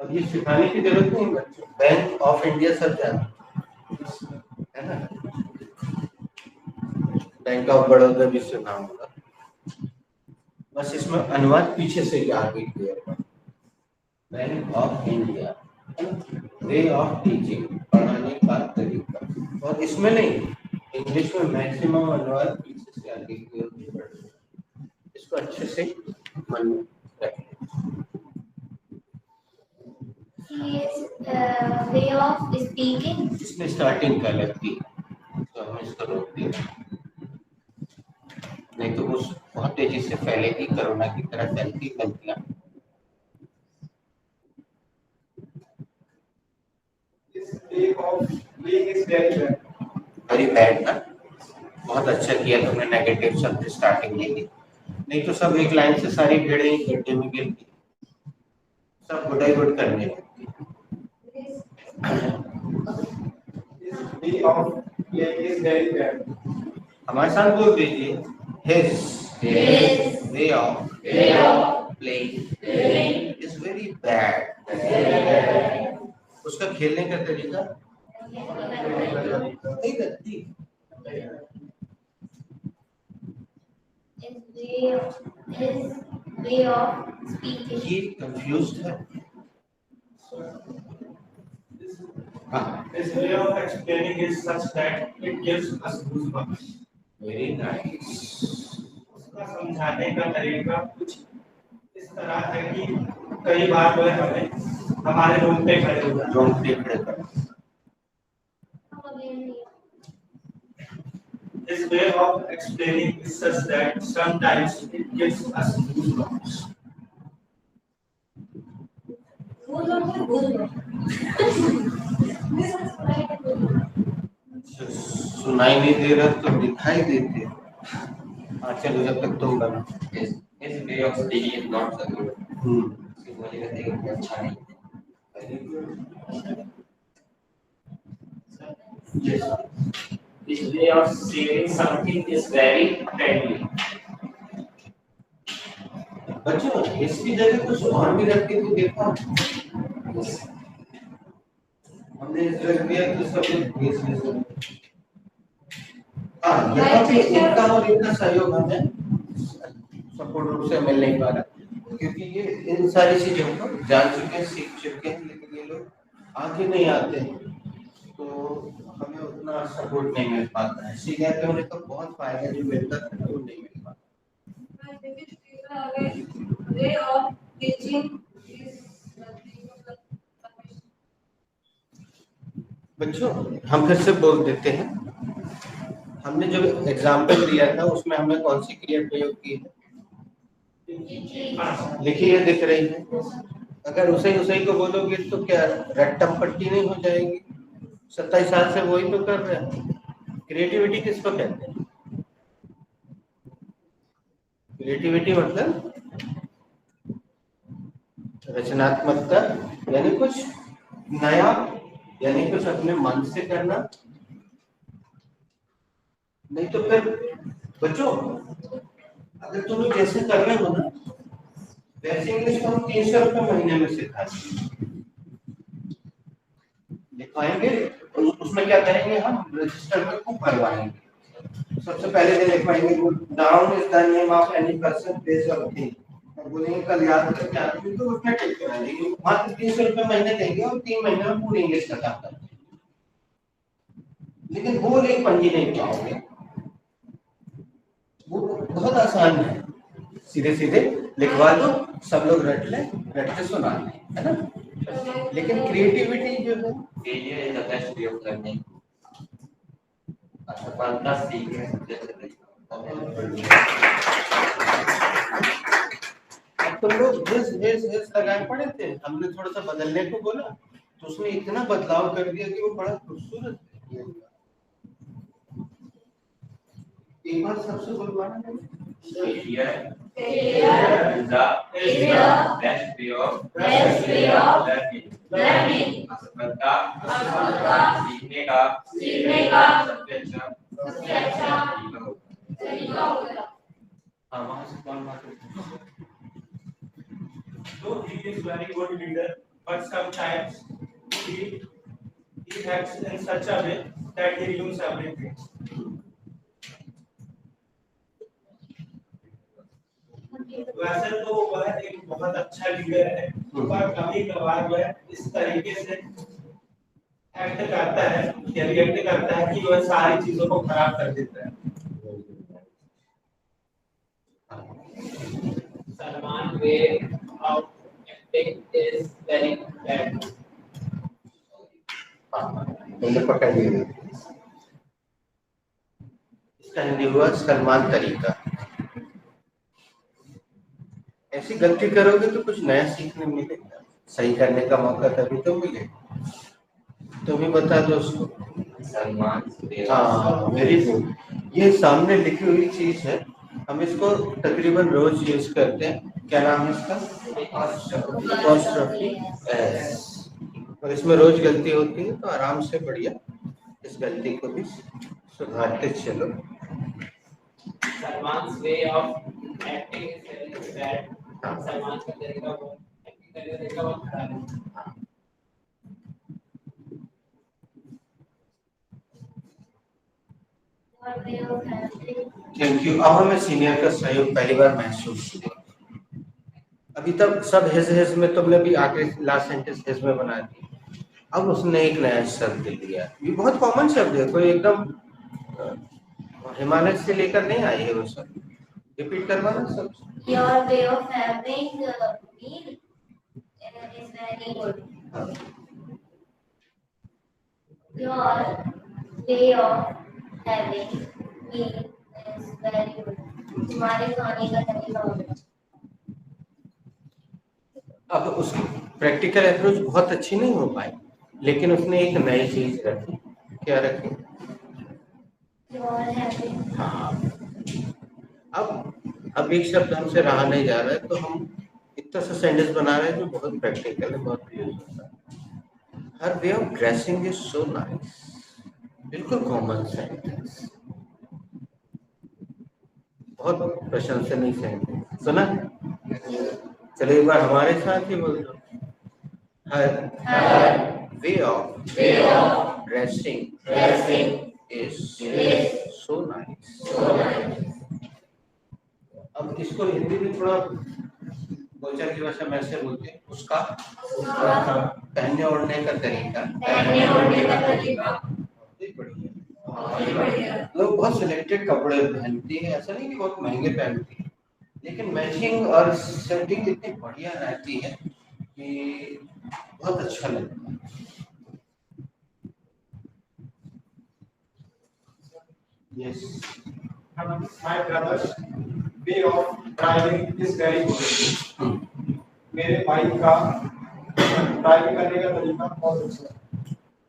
अब ये सिखाने की जरूरत नहीं बच्चों, बैंक ऑफ इंडिया सब जानते है ना, बैंक ऑफ बड़ौदा भी सुना होगा। बस इसमें अनुवाद पीछे से ही आगे किया। Bank of India, way of teaching, पढ़ाने का तरीका। और इसमें नहीं, इंग्लिश में मैक्सिमम अनुवाद पीछे से आगे किया। इसको अच्छे से मन में रखें। Way of speaking. इसमें स्टार्टिंग का लगती है तो हम इसको रोक देंगे, नहीं तो वो बहुत तेजी से फैलेगी, कोरोना की तरह फैलती गलतियां। वेरी बैड ना, बहुत अच्छा किया तुमने नेगेटिव शब्द स्टार्टिंग में ली, नहीं तो सब एक लाइन से सारी भेड़ें ही गड्ढे में गिरती, सब गुडाई गुड करने लगती। हमारे साथ बोल दीजिए, his way of playing is very bad. उसका खेलने का तरीका नहीं लगती। His way of speaking. ये confused है। His way of explaining is such that it gives us goosebumps. Very nice. उसका समझाने का तरीका कुछ इस तरह है कि कई बार वह हमें हमारे रूम पे खड़े हो जाते रूम पे खड़े कर His way of explaining is such that sometimes it gives us goosebumps. सुनाई नहीं दे रहा तो दिखाई देते। हाँ चलो जब तक तुम बनो। His way of speaking is not so good. मुझे कहते हैं कि अच्छा नहीं Yes. His way of saying something is very friendly. बच्चों इसकी जगह कुछ और भी रख के तो देखो। हमने इस रख दिया तो सब इस यहाँ पे इनका और इनका सहयोग हमें सपोर्ट रूप से मिल नहीं पा रहा क्योंकि ये इन सारी चीजों को जान चुके हैं, सीख चुके हैं, लेकिन ये लोग आगे नहीं आते हैं तो हमें उतना सपोर्ट नहीं मिल पाता है। सीनियर के होने का बहुत फायदा जो मिलता है वो नहीं मिल पाता। Way of teaching is बच्चों हम फिर से बोल देते हैं, हमने जो एग्जाम्पल दिया था उसमें हमने कौन सी क्रिया प्रयोग की है? लिखी है, दिख रही है। अगर उसे को बोलोगे तो क्या रट्टम पट्टी नहीं हो जाएगी? 27 साल से वही तो कर रहे हैं। क्रिएटिविटी किसको कहते हैं? क्रिएटिविटी मतलब रचनात्मकता, यानी कुछ नया, यानी कुछ अपने मन से करना। नहीं तो फिर बच्चों अगर तुम लोग जैसे कर रहे हो ना वैसे इंग्लिश को हम 300 रुपये महीने में सिखाएंगे, लिखवाएंगे। उसमें क्या करेंगे, हम रजिस्टर में खूब भरवाएंगे। सबसे पहले दिन लिखवाएंगे noun is the name of any person place और थिंग, और बोलेंगे कल याद करके आते तो उसमें टिक करा देंगे। मात्र 300 रुपये महीने देंगे और 3 महीने में पूरी इंग्लिश का काम करेंगे। लेकिन बोल एक पंजी नहीं पाओगे, वो बहुत आसान है। सीधे सीधे लिखवा दो, सब लोग रट ले, रट के सुना ले, है ना। लेकिन क्रिएटिविटी जो है, failure is the best way of learning. असफलता सीखने का सबसे अच्छा तरीका। तुम लोग जिस लगाए पड़े थे, हमने थोड़ा सा बदलने को बोला तो उसने इतना बदलाव कर दिया कि वो बड़ा खूबसूरत है। एक बार सबसे बुलवाना है। Failure is the best way of learning. असफलता सीखने का सबसे अच्छा तरीका होता है। हाँ, वहाँ से कौन बात करता है? So he is very good leader, but sometimes he acts in such a way that he ruins everything. वैसे तो वह एक बहुत अच्छा लीडर है, पर कभी कभार वह इस तरीके से एक्ट करता है या रिएक्ट करता है कि वह सारी चीजों को खराब कर देता है। Salman way of acting is very bad. तुमने पकड़ लिया। इसका हिंदी हुआ सलमान तरीका। ऐसी गलती करोगे तो कुछ नया सीखने मिलेगा, सही करने का मौका तभी तो मिलेगा। तुम ही बता दो उसको। सलमान। हाँ, वेरी गुड। ये सामने लिखी हुई चीज है, हम इसको तकरीबन रोज यूज करते हैं। क्या नाम है इसका? Apostrophe S. और इसमें रोज गलती होती है तो आराम से बढ़िया इस गलती को भी सुधारते चलो। Salman's way of acting is very bad. Salman का तरीका बहुत एक्टिंग करने का तरीका बहुत खराब है। Thank you. अब हमें सीनियर का सहयोग पहली बार महसूस हुआ। अभी तक सब हिज में तुमने भी आखिरी लास्ट सेंटेंस हिज में बना दी। अब उसने एक नया शब्द लिया, ये बहुत कॉमन शब्द है, कोई एकदम हिमालय से लेकर नहीं आई है वो शब्द। रिपीट करवाना सब। Your way of having meal is very good. Your way of having meal is very good. तुम्हारे खाने का तरीका बहुत अच्छा। अब उसकी प्रैक्टिकल अप्रोच बहुत अच्छी नहीं हो पाई, लेकिन उसने एक नई चीज रखी। क्या रखी? Your having हाँ। अब एक शब्द हमसे रहा नहीं जा रहा है, तो हम इतना सा सेंटेंस बना रहे हैं जो बहुत प्रैक्टिकल है, बहुत यूज होता है। Her way of dressing is so nice, बिल्कुल कॉमन सेंटेंस, बहुत प्रशंसनीय सेंटेंस। सुना? चलिए एक बार हमारे साथ ही बोल दो। Her way of dressing is so nice. अब इसको हिंदी में थोड़ा बोलचाल की भाषा में ऐसे बोलते हैं, उसका पहनने ओढ़ने का तरीका लोग बहुत सिलेक्टेड कपड़े पहनती है, ऐसा नहीं कि बहुत महंगे पहनती है, लेकिन मैचिंग और सेटिंग इतनी बढ़िया रहती है कि बहुत अच्छा लगता है। Yes. My brother's way of driving is very good. मेरे भाई का ड्राइविंग करने का तरीका बहुत अच्छा है।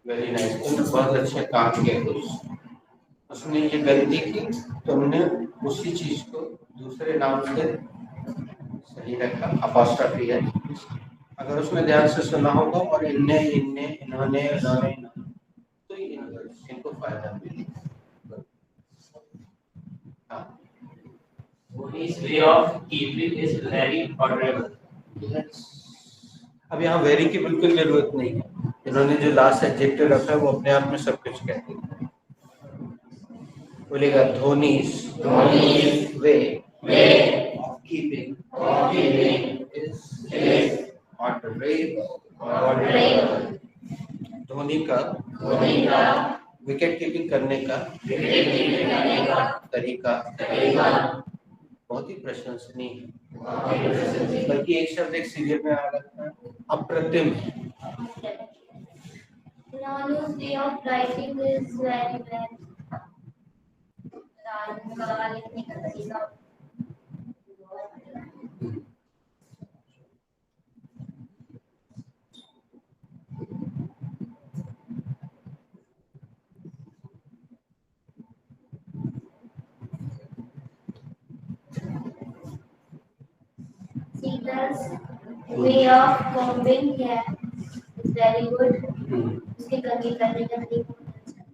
वेरी नाइस, तुमने बहुत अच्छा काम किया। उसने ये गलती की, तुमने उसी चीज को दूसरे नाम से सही रखा, अपॉस्ट्रोफी है। अगर उसमें ध्यान से सुना होगा और इन्होंने इन्होंने तो इनको फायदा मिलेगा। His way of keeping is very honorable. अब यहाँ वेरी की बिल्कुल जरूरत नहीं है, इन्होंने जो लास्ट एडजेक्टिव रखा है वो अपने आप में सब कुछ कहते हैं। बोलेगा धोनी's way of keeping is honorable। Dhoni का विकेट कीपिंग करने का तरीका बहुत ही प्रशंसनीय है, बल्कि एक शब्द एक सीरियल में आ रहा है, अप्रतिम है। Ranu's way of writing is very bad. Ranu का लिखने का तरीका Sita's way of combing hair is very good. उसके कंघी करने का तरीका बहुत अच्छा है।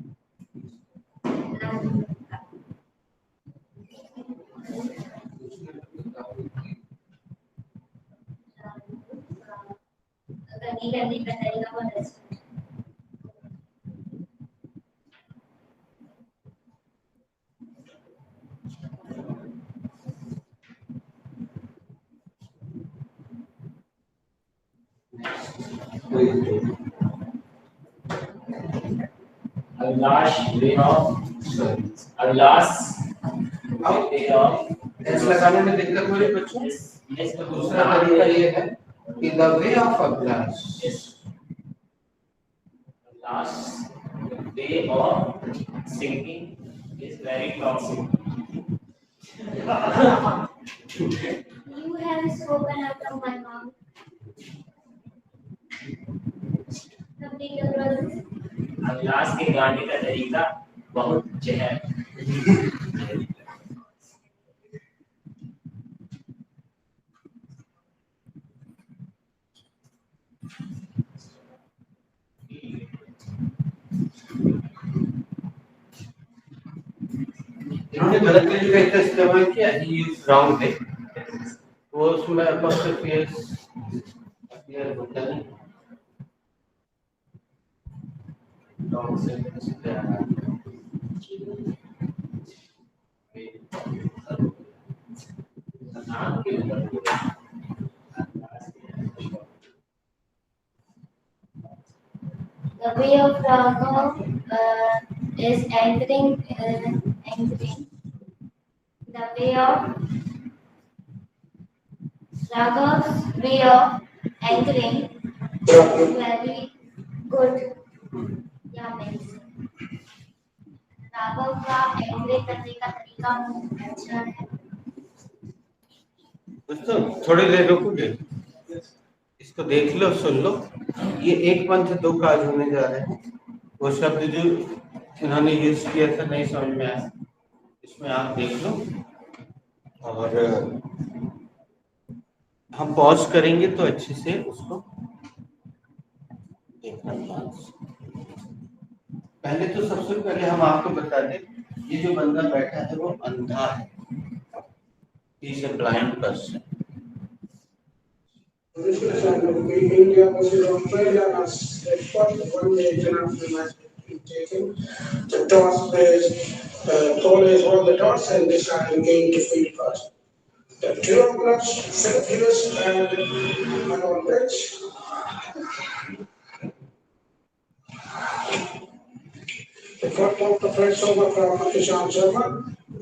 कंघी करने का तरीका बहुत अच्छा है। Allah's way of इस लगाने में दिक्कत हो रही बच्चों? तो दूसरा तरीका ये है कि the way of a glass। Allah's way of singing is very toxic. You have spoken out of my mouth. Something the brothers. अल्लाह के गाने का तरीका बहुत जहर। इन्होंने गलत तरीके का इस्तेमाल किया, he used wrong way, वो उसमें apostrophe अपीयर होता नहीं। Wrong sentence पे आना। The way of Raghav is anchoring. The way of Raghav's way of anchoring is very good. Yeah, means Raghav का एंकरिंग करने का तरीका अच्छा है। दोस्तों थोड़ी देर रुकोगे, इसको देख लो, सुन लो। ये एक पंथ दो काज होने जा रहे हैं। वो शब्द जो इन्होंने यूज किया था नहीं समझ में आया, इसमें आप देख लो और हम पॉज करेंगे तो अच्छे से उसको देखना ध्यान से। पहले तो सबसे पहले हम आपको बता दें, ये जो बंदा बैठा है वो अंधा है, is a blind person. India versus Australia has fought one day international match taken. The toss plays, bowlers won the toss and decided the game to field first. The two openers, Philip Hughes and on pitch. The first of the first over from Ishan Sharma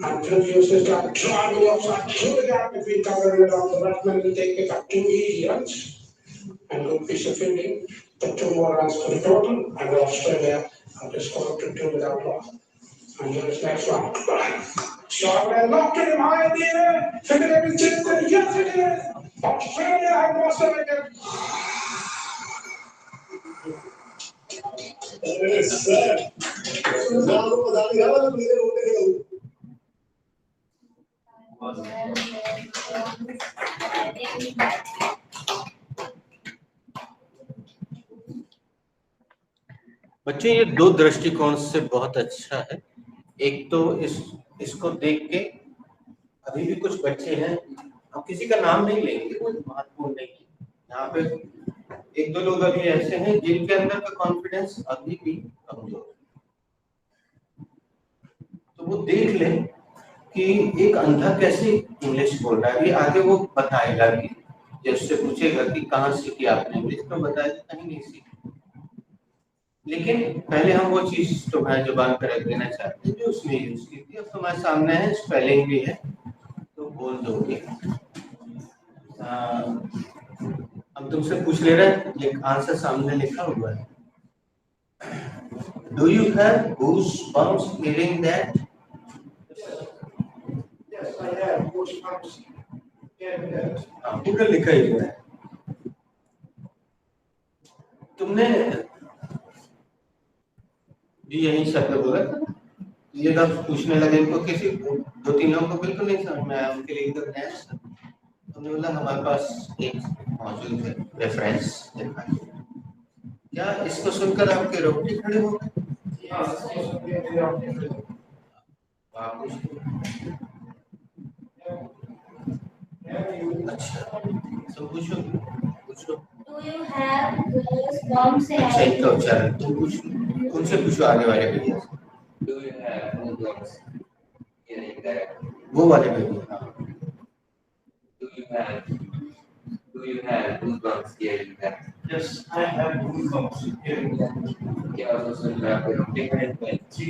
and Philip Hughes has got driving outside through the gap between cover and on the batsman will take it up 2 easy runs. And good piece of fielding, the 2 more runs for the total, and Australia have to score to 2 without loss. And here is next one. Shot and knocked it high in the air. Fitted it with chin, and yes it is. Australia have lost the wicket. बच्चों ये दो दृष्टिकोण से बहुत अच्छा है। एक तो इसको देख के अभी भी कुछ बच्चे हैं, हम किसी का नाम नहीं लेंगे, वो महत्वपूर्ण नहीं है। यहाँ पे एक दो लोग अभी ऐसे हैं जिनके अंदर का कॉन्फिडेंस अभी भी कमजोर है, तो वो देख लें कि एक अंधा कैसे इंग्लिश बोल रहा है। अभी आगे वो बताएगा कि जब उससे पूछेगा कि कहाँ सीखी आपने इंग्लिश, तो बताएगा कहीं नहीं सीखी। लेकिन पहले हम वो चीज तुम्हारी जुबान पर रख देना चाहते हैं जो उसने यूज की थी। अब तुम्हारे सामने है, स्पेलिंग भी है तो बोल दोगे। हम तुमसे पूछ ले रहे हैं, एक आंसर सामने लिखा हुआ है। Do you have goosebumps hearing that? Yes, I have goosebumps hearing that. पूरा लिखा ही हुआ है। तुमने यही शब्द बोला था, ये जब पूछने लगे इनको, किसी 2-3 लोगों को बिल्कुल नहीं समझ में आया, उनके लिए एकदम नया शब्द। तुमने बोला हमारे पास एक मौजूद है, रेफरेंस लिखा है। क्या इसको सुनकर आपके रोंगटे खड़े हो गए? अच्छा, तो पूछो पूछो। Do you have goosebumps? अच्छा, इनका उच्चारण तुम पूछो, उनसे पूछो आगे वाले भैया। Do you have goosebumps hearing that? वो वाले भैया। Do you have goosebumps hearing that? Yes, I have goosebumps hearing that. क्या उसको सुनकर आपके रोंगटे खड़े हुए? जी,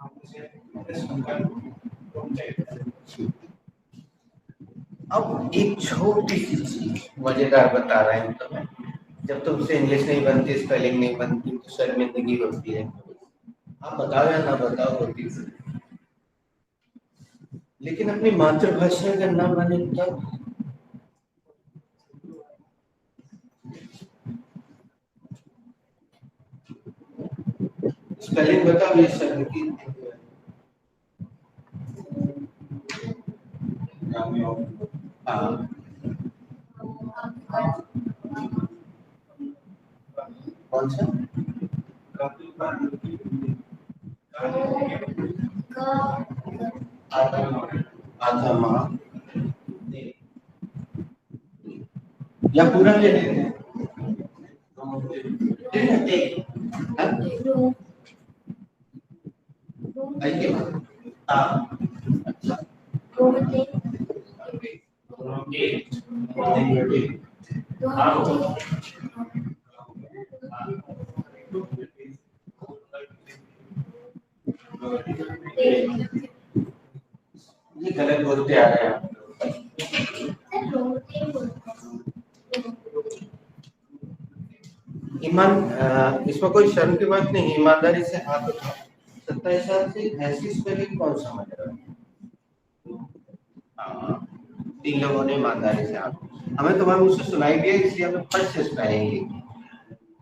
आपसे सुनकर रोंगटे। अब एक छोटी सी चीज मजेदार बता रहे हैं तुम्हें। जब तुमसे इंग्लिश नहीं बनती, स्पेलिंग नहीं बनती, तो शर्मिंदगी होती है। आप बताओ या ना बताओ होती है, लेकिन अपनी मातृभाषा अगर ना बने तब स्पेलिंग बताओ ये शब्द की। हाँ, कौन सा? आत्मा या पूरा ले लेते हैं? आइए। हाँ, ये गलत बोलते आ रहे हैं। इसमें कोई शर्म की बात नहीं, ईमानदारी से हाथ उठाओ। 27 साल से ऐसी स्पेलिंग कौन समझ रहा है? हाँ, 3 लोगों ने ईमानदारी से हाथ, हमें तुम्हारे मुझसे सुनाई दिया इसलिए हमें फर्स्ट से स्पेलिंग लिखी,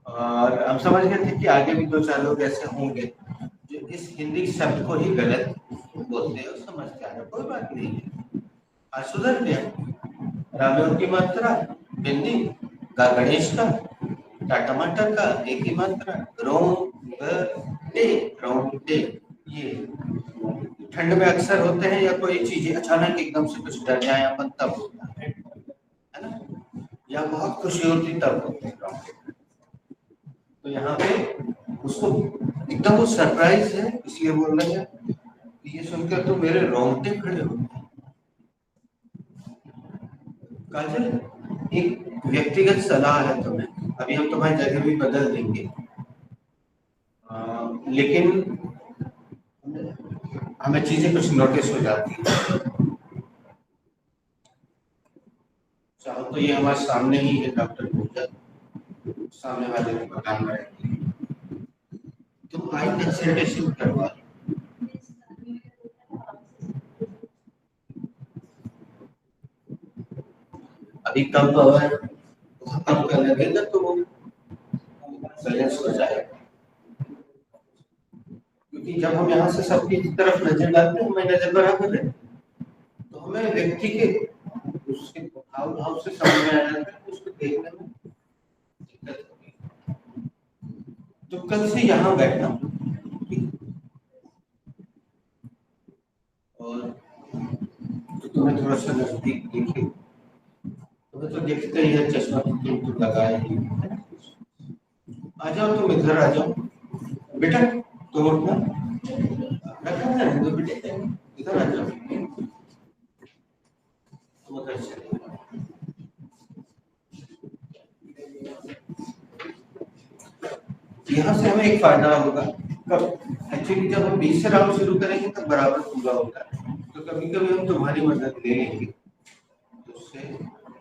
और हम समझ गए थे कि आगे भी 2-4 लोग ऐसे होंगे जो इस हिंदी शब्द को ही गलत बोलते हैं और समझते हैं। कोई बात नहीं है, आज सुधर गया। रामेण की मात्रा हिंदी का, गणेश का, टमाटर का एक ही मात्रा, रोंगटे, ये ठंड में अक्सर होते हैं, या कोई चीजें अचानक एकदम से कुछ डर जाए अपन तब होता है ना, या बहुत खुशी होती तब होते हैं रोंगटे। तो यहाँ पे उसको एकदम वो सरप्राइज है, इसलिए बोल रहे हैं ये सुनकर तो मेरे रोंगटे खड़े हो गए। काजल, एक व्यक्तिगत सलाह है तुम्हें, अभी हम तुम्हारी जगह भी बदल देंगे, लेकिन हमें चीजें कुछ नोटिस हो जाती है। चाहो तो ये हमारे सामने ही है, डॉक्टर पूजा सामने वाले के मकान में रहती है, तुम आई कंसल्टेशन करवा। अभी कम पावर खत्म कर लगेगा तो वो बैलेंस हो जाएगा, क्योंकि जब हम यहाँ से सबकी तरफ नजर डालते हैं, हमें नजर बराबर है, तो हमें व्यक्ति के उसके हाव भाव से समझ में आ जाता है, उसको देखने में दिक्कत होगी। तो कल से यहाँ बैठना, और तो तुम्हें थोड़ा सा नजदीक देखिए, तुम्हें तो देखते ही है, चश्मा तो लगाए ही। आ जाओ, तुम इधर आ जाओ बेटा, तुम अपना रखा है तो बेटे इधर आ जाओ, तुम उधर चले। यहाँ से हमें एक फायदा होगा, कब एक्चुअली जब हम 20 से राउंड शुरू करेंगे तब बराबर पूरा होता है, तो कभी कभी हम तुम्हारी मदद ले लेंगे, तो उससे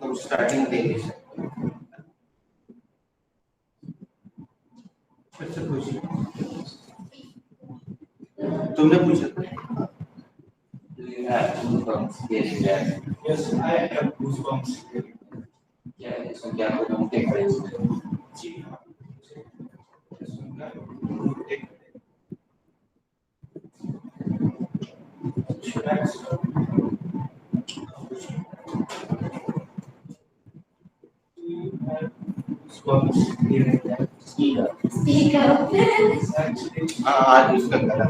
तुम स्टार्टिंग दे नहीं सकते। फिर से पूछिए, तुमने पूछा था? Yes, I have goosebumps. क्या इसको क्या बोलूं, देख रहे हैं जी हाँ, आज उसका करा।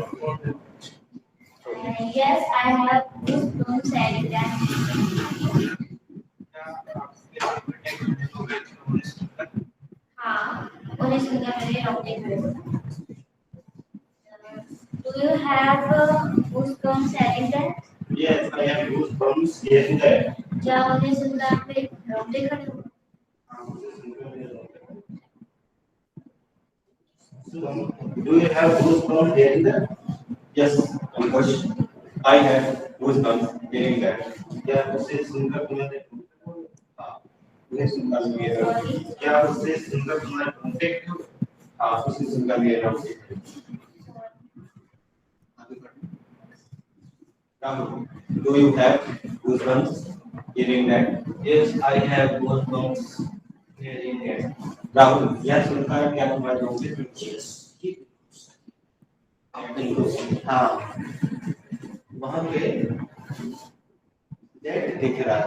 Yes, I have goosebumps and that. हाँ, उन्हें सुनकर मेरे रोंगटे खड़े हो गए। Do you have goosebumps and that? Yes, I have goosebumps here and there. क्या उन्हें सुनकर मेरे रोंगटे खड़े हो गए? Do you have goosebumps here and there? Yes, of course. I have goosebumps hearing that. क्या उसे सुनकर तुम्हारे ये सुनकर मेरे क्या उसे सुनकर तुम्हारे रोंगटे खड़े हो गए? हाँ, उसे सुनकर मेरे रोंगटे खड़े। Rahul, do you have goosebumps hearing that? Yes, I have goosebumps hearing that. Rahul, यह सुनकर क्या तुम्हारे रोंगटे खड़े? हाँ, वहाँ पे डेट दिख रहा है।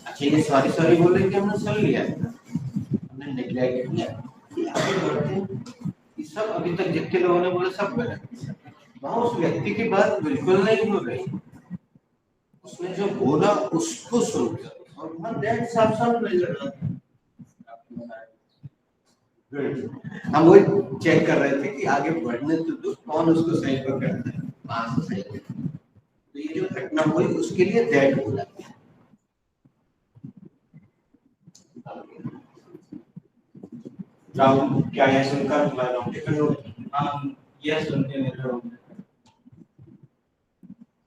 अच्छा, ये सॉरी बोले कि हमने सुन लिया, हमने नेग्लेक्ट किया, ये आगे बढ़ते हैं। ये सब अभी तक जितने लोगों ने बोला सब गलत। वहाँ उस व्यक्ति की बात बिल्कुल नहीं हो रही, उसने जो बोला उसको सुनकर, और वहाँ डेट साफ नजर आ रहा। हम वही चेक कर रहे थे कि आगे बढ़ने तो कौन उसको सही पकड़ता है, वहां से सही। तो ये जो घटना हुई उसके लिए दैट बोला गया। राहुल, क्या यह सुनकर तुम्हारे रोंगटे खड़े हो गए? हाँ, यह सुनकर मेरे रोंगटे।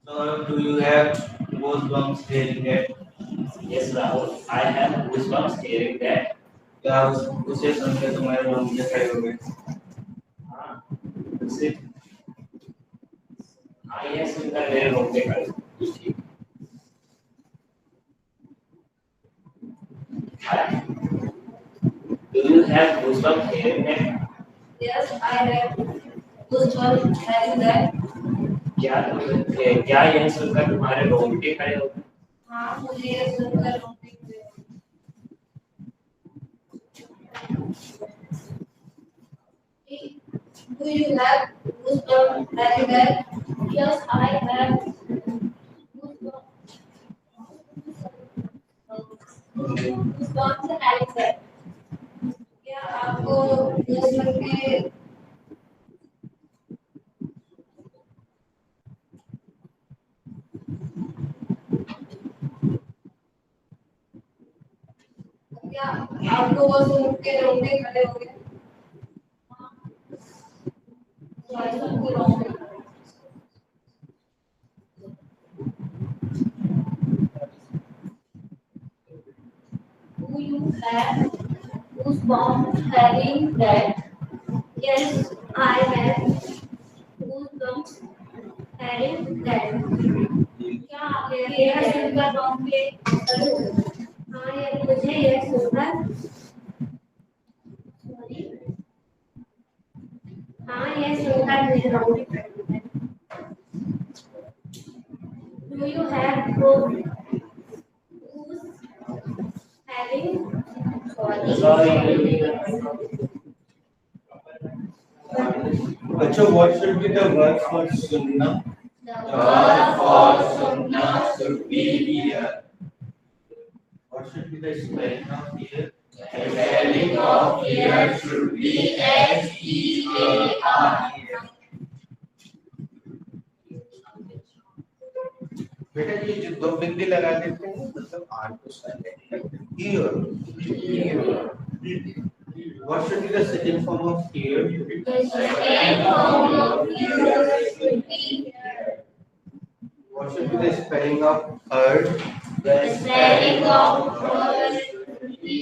So, do you have goosebumps hearing that? Yes, Rahul, I have goosebumps hearing that. क्या उसे सुनकर तुम्हारे रोंगटे खड़े हो गए? ये सुनकर मेरे रोंगटे खड़े हो गए। Do you have goosebumps hearing that? Yes, I have goosebumps having that. क्या यह सुनकर तुम्हारे रोंगटे खड़े हो गए? हाँ, मुझे ये सुनकर रोंगटे खड़े हो गए। Do you have goosebumps having that? Yes, I have goosebumps having that. क्या आपको ये सुन के क्या आपको वो सुन के रोंगटे खड़े हो गए? सुन के रोंगटे खड़े। Do you have goosebumps having that? Yes, I have goosebumps having that. क्या आपके यह सुनकर रोंगटे खड़े हो गए? हाँ, मुझे यह सुनकर मेरे रोंगटे खड़े हो गए। Do you have goosebumps having? अच्छा, what should be the word for sunna? The word for sunnah should be here. What should be the spelling of here? The spelling of here should be S-E-A-R. बेटा ये जो दो बिंदी लगा देते हैं मतलब are को साइलेंट करते हैं। Here. What should be the second form of here? The second form of here should be here. What should be the spelling of heard? The spelling of heard should be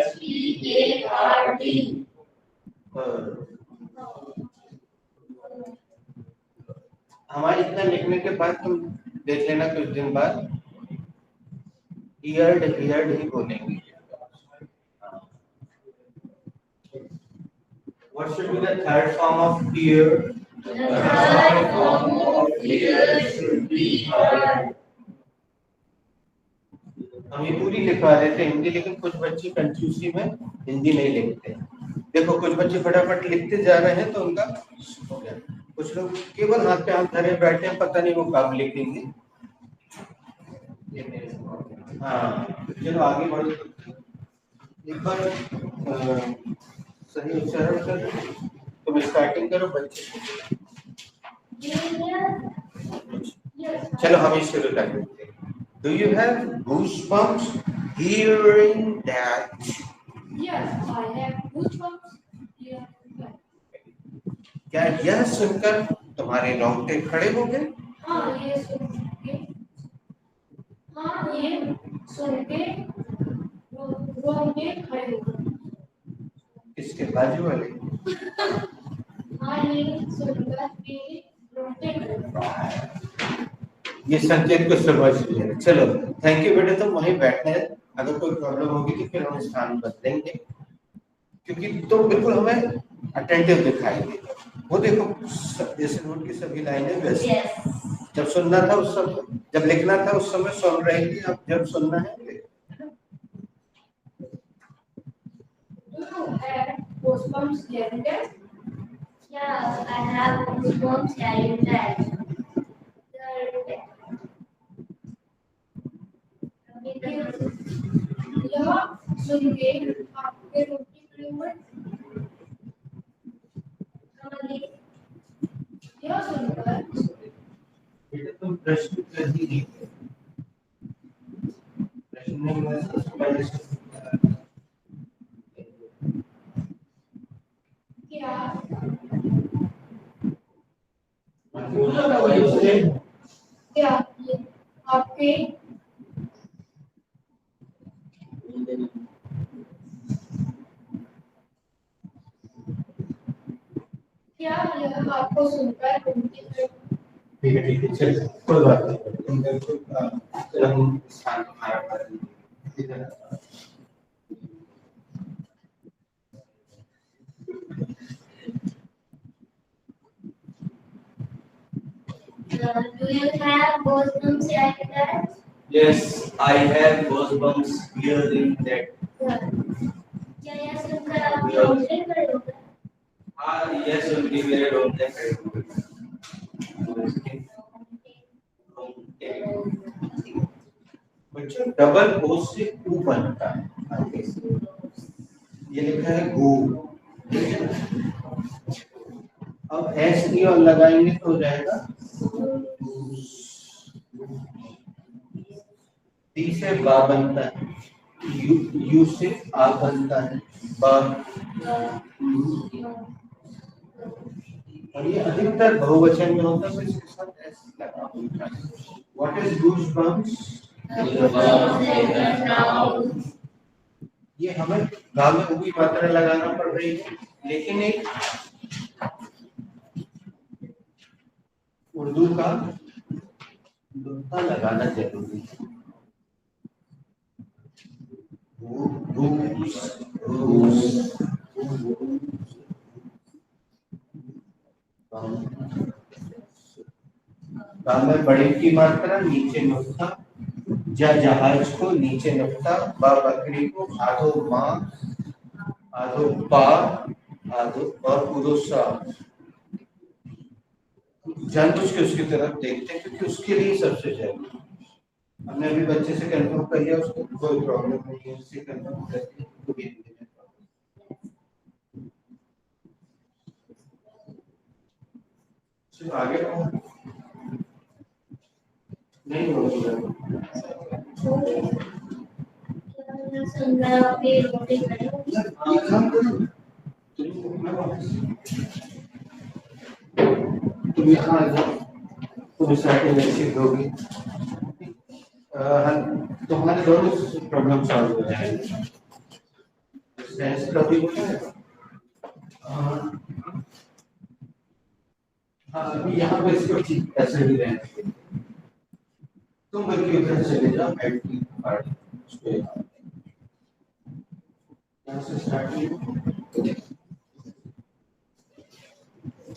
H-E-A-R-D. Heard. हमारे इतना लिखने के बाद तुम देख लेना कुछ दिन बाद ईयर्ड ही बोलेंगे। What should be the third form of ear? The third form of ear should be heard. हम ये पूरी लिखवा देते हैं हिंदी, लेकिन कुछ बच्चे कंफ्यूजन में हिंदी नहीं लिखते। देखो कुछ बच्चे फटाफट लिखते जा रहे हैं तो उनका हो गया। कुछ लोग केवल हाथ पे हाथ धरे बैठे हैं, पता नहीं वो कब लिखेंगे। हाँ चलो आगे बढ़ो। एक बार सही उच्चारण कर, तुम स्टार्टिंग करो बच्चे। चलो हम शुरू कर देते हैं। Do you have goosebumps hearing that? Yes, I have goosebumps hearing that. क्या यह सुनकर तुम्हारे रोंगटे खड़े हो गए? हाँ, ये सुन के रोंगटे खड़े हो गए। इसके बाजू वाले हाँ, ये सुनकर मेरे रोंगटे खड़े हो गए। ये संकेत को समझ लिया। चलो थैंक यू बेटे, तुम वहीं बैठना है। अगर कोई प्रॉब्लम होगी तो फिर हम स्थान बदलेंगे, क्योंकि तुम बिल्कुल हमें अटेंटिव दिखाई दे। वो देखो जैसे नोट की सभी लाइनें वैसे जब सुनना था उस समय, जब लिखना था उस समय सुन रहे थे, अब जब सुनना है Goosebumps hearing that? Yes, I have goosebumps hearing that. यह सुन के आपके रोंगटे खड़े हुए। यह सुनकर बेटा तुम प्रश्न कर ही नहीं, प्रश्न में पहले से क्या आपके क्या यह आपको सुनकर उनकी ठीक है चल कोई बात नहीं तुम बिल्कुल चलो हम स्थान हमारा पर इधर Do you have goosebumps like that? Yes, I have goosebumps hearing that. क्या यह सुनकर आप रोंगटे खड़े हो गए? हाँ, यह सुन के मेरे रोंगटे खड़े हो गए। बच्चों डबल ओ से ऊ बनता है आगे से ये लिखा है गो अब एस ई और लगाएंगे तो हो जाएगा डी से बा बनता है यू से आ बनता है बा और ये अधिकतर बहुवचन में होता है तो इसके साथ एस लगा होता है व्हाट इज गूज़बम्प्स ये हमें गा में ऊ की मात्रा लगाना पड़ रही है लेकिन एक उर्दू का दुत्ता लगाना जरूरी है में बड़े की मात्रा नीचे नुक्ता जा जहाज को नीचे नुक्ता बा बकरी को आधो माँ आधो पा आधो और पुरुषा जानबूझ के उसकी तरफ देखते हैं क्योंकि उसके लिए सबसे जरूरी हमने अभी बच्चे से कंफर्म कर लिया उसको कोई प्रॉब्लम नहीं है उससे कंफर्म करके उसको भेज देना सिर्फ आगे नहीं होगा सुनकर आप ये रोंगटे खड़े हो गए? तुम यहाँ आ जाओ तुम स्टार्टिंग अच्छी होगी तो हमारे दोनों प्रॉब्लम सॉल्व हो जाएंगे सेंस का भी हाँ अभी यहाँ पे इसको ठीक ऐसे ही रहने तुम बल्कि उधर चले जाओ एक्टिव पार्ट उस पे यहाँ से start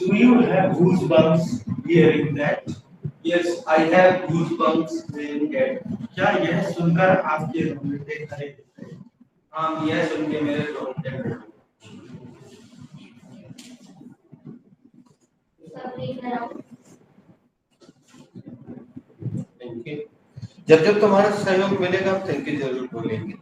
Do you have goosebumps hearing that? Yes, I have goosebumps hearing that. क्या यह सुनकर आपके रोंगटे खड़े हो गए? हाँ, यह सुन के मेरे रोंगटे खड़े हो गए। थैंक यू जब जब तुम्हारा सहयोग मिलेगा हम थैंक यू जरूर बोलेंगे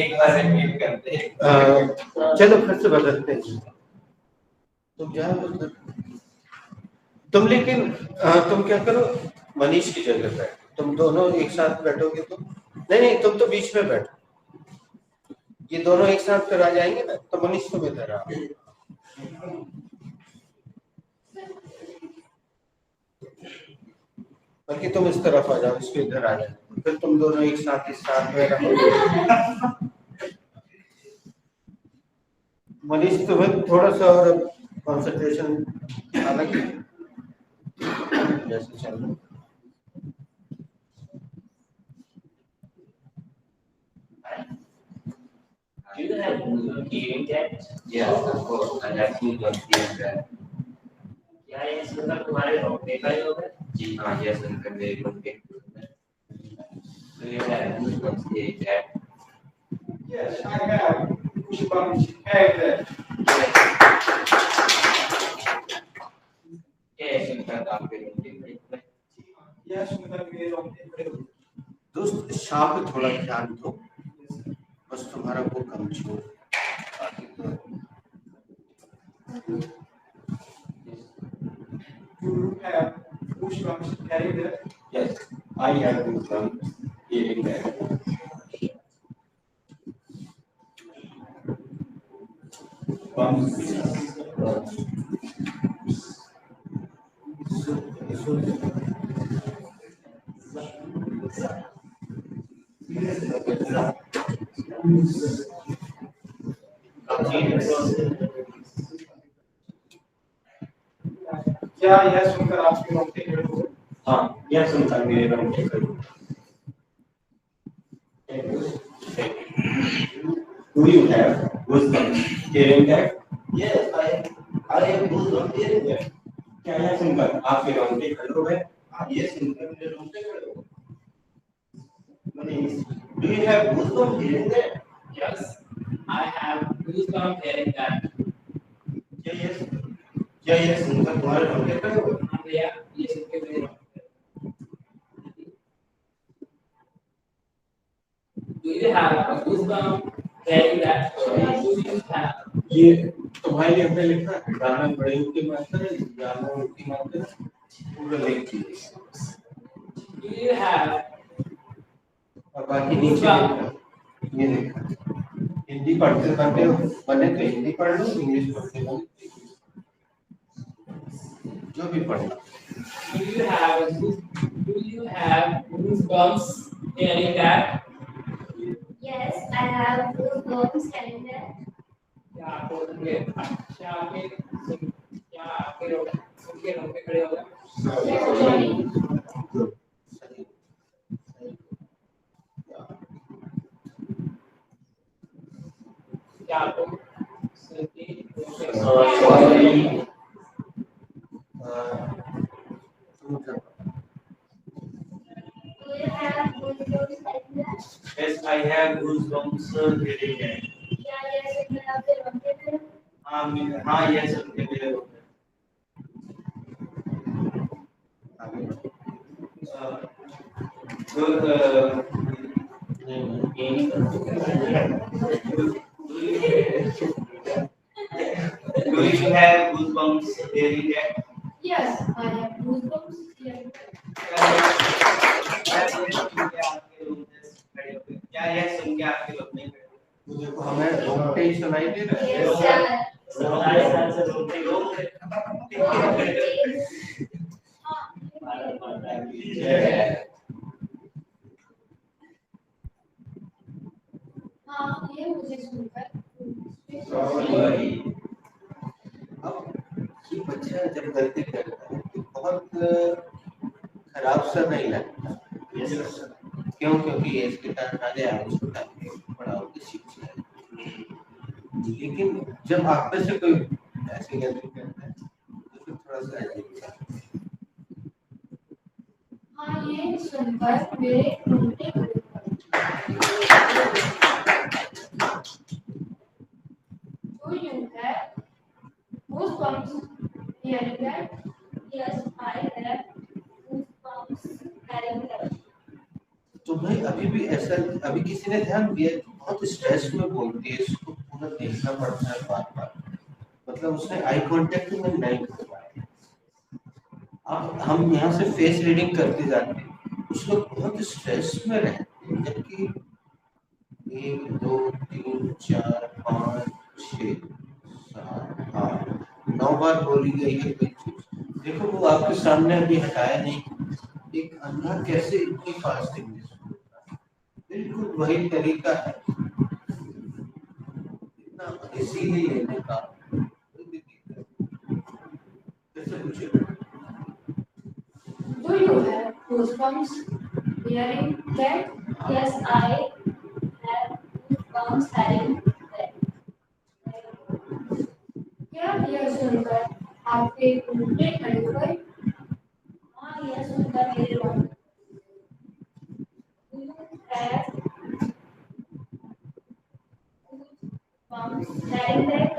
एक बार रिपीट करते हैं। चलो फिर से बदलते हैं तुम जाओ तुम लेकिन तुम क्या करो मनीष की जगह बैठ तुम दोनों एक साथ बैठोगे तो नहीं तुम तो बीच में बैठो ये दोनों एक साथ फिर आ जाएंगे ना तो मनीष तुम इधर आओ बल्कि तुम इस तरफ आ जाओ इसको इधर आ जाओ फिर तुम दोनों एक साथ इस साथ में रहो मनीष तुम्हें थोड़ा सा और कंसंट्रेशन हालांकि जैसे चल रहा Do you have hearing that? Yes, of course. And I feel your hearing that. क्या ये सुनकर तुम्हारे रोंगटे खड़े हो गए? जी हाँ, यह सुनकर मेरे रोंगटे Do you have goosebumps hearing that? Yes, I have goosebumps hearing that. यह सुनकर आपके रोंगटे खड़े हो गए? यह सुनकर मेरे रोंगटे खड़े हो गए। दोस्त शाह पे थोड़ा ध्यान दो बस तुम्हारा वो कमजोर बाकी तो You have goosebumps hearing that. Yes, I have goosebumps hearing that. इसको क्या यह सुनकर आपके रोंगटे खड़े हो गए? हाँ, यह सुनकर मेरे रोंगटे खड़े हो गए। Do you have goosebumps hearing that? Yes, I have goosebumps hearing that. क्या यह सुनकर आपके रोंगटे खड़े हो गए? हाँ, यह सुनकर मेरे रोंगटे खड़े हो गए। Manish, do you have goosebumps hearing that? Yes, I have goosebumps hearing that. क्या यह सुनकर तुम्हारे रोंगटे खड़े हो गए? हाँ भैया, ये सुनकर मेरे रोंगटे। Do you have goosebumps hearing that? Do you have? ये तुम्हारे लिए हमने लिखा है, गाना बड़े की मात्रा है, गाना की मात्रा है, पूरा लिख दिया। Do you have? और बाकी नीचे लिखा, ये लिखा। हिंदी पढ़ते पढ़ते बने तो हिंदी पढ़ लो, इंग्लिश पढ़ते बने जो भी पढ़ना। Do you have goosebumps hearing that? Yes, I have goosebumps hearing that. क्या आपके रोंगटे खड़े हो गए? क्या आपको Do you have goosebumps hearing that? Yes, I have goosebumps hearing that. क्या यह सुनकर आपके रोंगटे खड़े हो गए? हाँ, यह सुनकर मेरे रोंगटे। Do you have goosebumps hearing that? Yes, I have goosebumps hearing that. क्या यह सुन के आपके रोंगटे खड़े हो गए? देखो हमें रोंगटे ही सुनाई दे रहे हैं। हाँ, ये मुझे सुनकर अब ये बच्चा जब गलती करता है तो बहुत खराब सा नहीं लगता। क्यों? क्योंकि ये इसके तानाले आगे छोटा बड़ा होकर सीख जाए। लेकिन जब आप में से कोई ऐसी गलती करता है तो फिर थोड़ा सा अजीब सा। हाँ, ये सुनकर मेरे रोंगटे खड़े हो गए। Do you have goosebumps hearing that? Yes, I have goosebumps hearing that. तो भाई अभी भी ऐसा अभी किसी ने ध्यान दिया कि बहुत स्ट्रेस में बोलती है, इसको पूरा देखना पड़ता है बार बार। मतलब उसने आई कांटेक्ट में नहीं कर पाया। अब हम यहाँ से फेस रीडिंग करते जाते हैं, उस लोग बहुत स्ट्रेस में रहते हैं, जबकि 1 2 3 4 5 6 7 8 9 बार बोली गई है कोई चीज। देखो वो आपके सामने अभी हटाया नहीं, एक अंधा कैसे इतनी फास्ट इंग्लिश बोलता है, बिल्कुल वही तरीका है। इतना इजीली लेने का कोई भी दिक्कत कैसे पूछे। Do you have goosebumps hearing that? Yes, I have goosebumps hearing that. क्या यह सुनकर आपके रोंगटे खड़े हो गए? हाँ, यह सुनकर मेरे रोंगटे। Do you have goosebumps hearing that?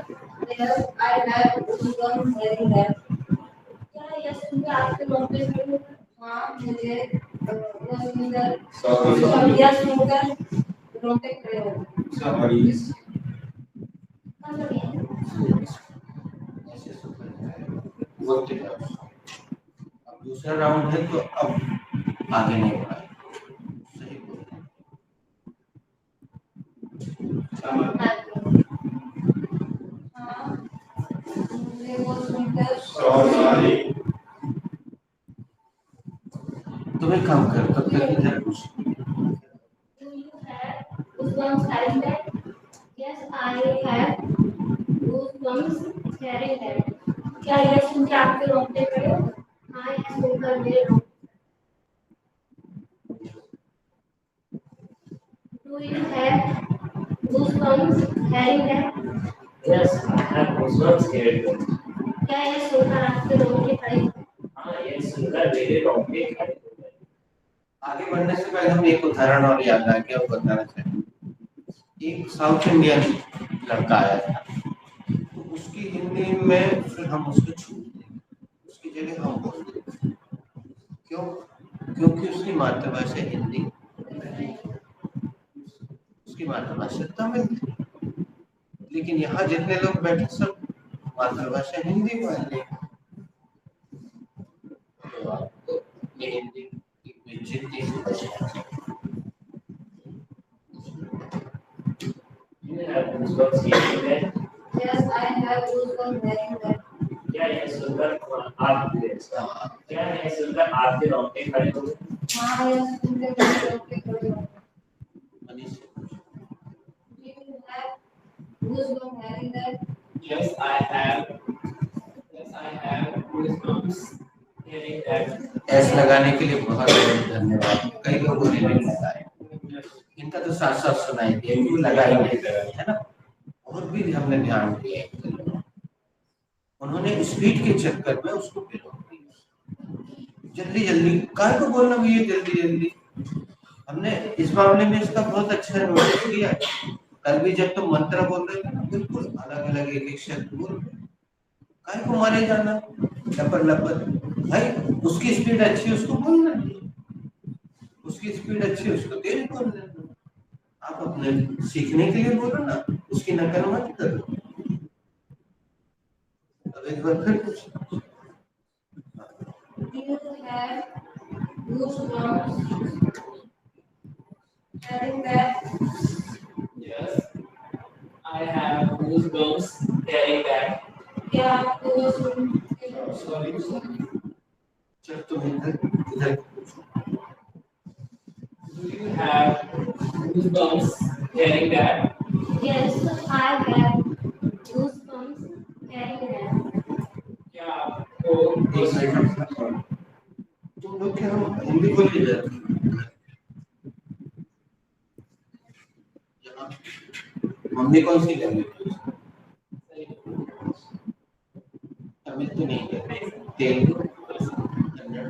Yes, I have goosebumps hearing that. क्या यह सुनकर आपके रोंगटे खड़े हो गए? हाँ, मुझे यह सुनकर रोंगटे खड़े हो गए। अब दूसरा राउंड है तो अब आगे नहीं बढ़ा। सही बोल रहे हाँ, मुझे वो सुनकर तुम एक काम कर, तब तक इधर पूछ। Do you have goosebumps hearing that? I have goosebumps hearing that. क्या यह सुन के आपके रोंगटे खड़े हो? हाँ, यह सुनकर मेरे रोंगटे। Do you have goosebumps hearing that? Yes, I have goosebumps hearing that. क्या यह सुनकर आपके रोंगटे खड़े हो? हाँ, यह सुनकर मेरे रोंगटे खड़े हो गए। आगे बढ़ने से पहले हम एक उदाहरण और याद आ गया वो बताना चाहेंगे। एक साउथ इंडियन लड़का आया था, तो उसकी हिंदी में फिर हम उसको छूट देंगे, उसकी जगह हम बोल देंगे। क्यों? क्योंकि उसकी मातृभाषा हिंदी, उसकी मातृभाषा तमिल थी। लेकिन यहाँ जितने लोग बैठे सब मातृभाषा हिंदी वाले, तो आपको ये Hindi You have goosebumps hearing that. Yes, I have goosebumps hearing that. क्या यह सुनकर आपके रोंगटे खड़े हो गए? हाँ, यह सुनकर मेरे रोंगटे खड़े हो गए। Do you have goosebumps hearing that? Yes, I have goosebumps hearing that. S लगाने के लिए बहुत बहुत धन्यवाद। कई लोगों ने नहीं लगाया, इनका तो साफ साफ सुनाई दिया क्यों लगाई नहीं, है ना। और भी हमने ध्यान दिया, उन्होंने स्पीड के चक्कर में उसको रोक दिया। जल्दी जल्दी काय को बोलना भैया, जल्दी जल्दी। हमने इस मामले में इसका बहुत अच्छा नोटिस किया। कल भी जब तुम मंत्र बोल रहे थे ना, बिल्कुल अलग अलग एक एक शब्द बोल रहे, काय को मारे जाना लपड़ लपड़। भाई उसकी स्पीड अच्छी उसको बोलना, उसकी स्पीड अच्छी उसको तेज बोलना। आप अपने सीखने के लिए बोलो ना, उसकी नकल मत करो। अब एक बार फिर Do you have goosebumps hearing that? Yes, I have goosebumps hearing that. क्या आपको सुन Sorry. चल तुम इधर Do you have goosebumps hearing that? Yes, I have goosebumps hearing that. क्या आपको तुम लोग क्या हिंदी बोल रहे हैं? मम्मी कौन सी लैंग्वेज? तमिल तो नहीं है, तेलुगु, कन्नड़,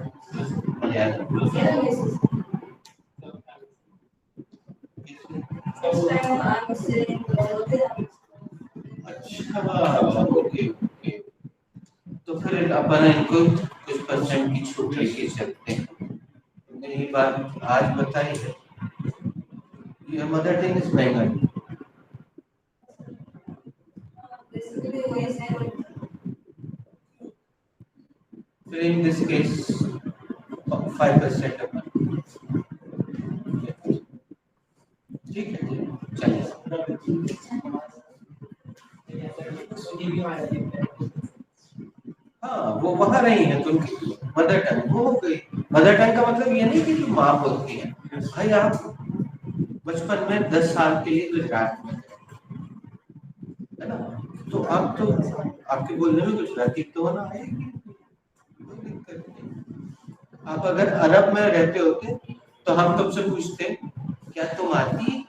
मलयालम। अच्छा, ओके ओके। तो फिर अपन इनको कुछ परसेंट की छूट लेके चलते हैं। मेरी बात आज बताई है, ये मदर टंग इज बंगाली। फिर इन दिस केस 5% अपन, ठीक है जी, चलिए। हाँ वो वहाँ नहीं है, तो उनकी मदर टंग वो हो गई। मदर टंग का मतलब ये नहीं कि जो माँ बोलती है। भाई आप बचपन में 10 साल के लिए गुजरात में है ना, तो आप तो आपके बोलने में गुजराती तो होना आएगी, कोई दिक्कत नहीं। आप अगर अरब में रहते होते तो हम तुमसे पूछते क्या तुम आती?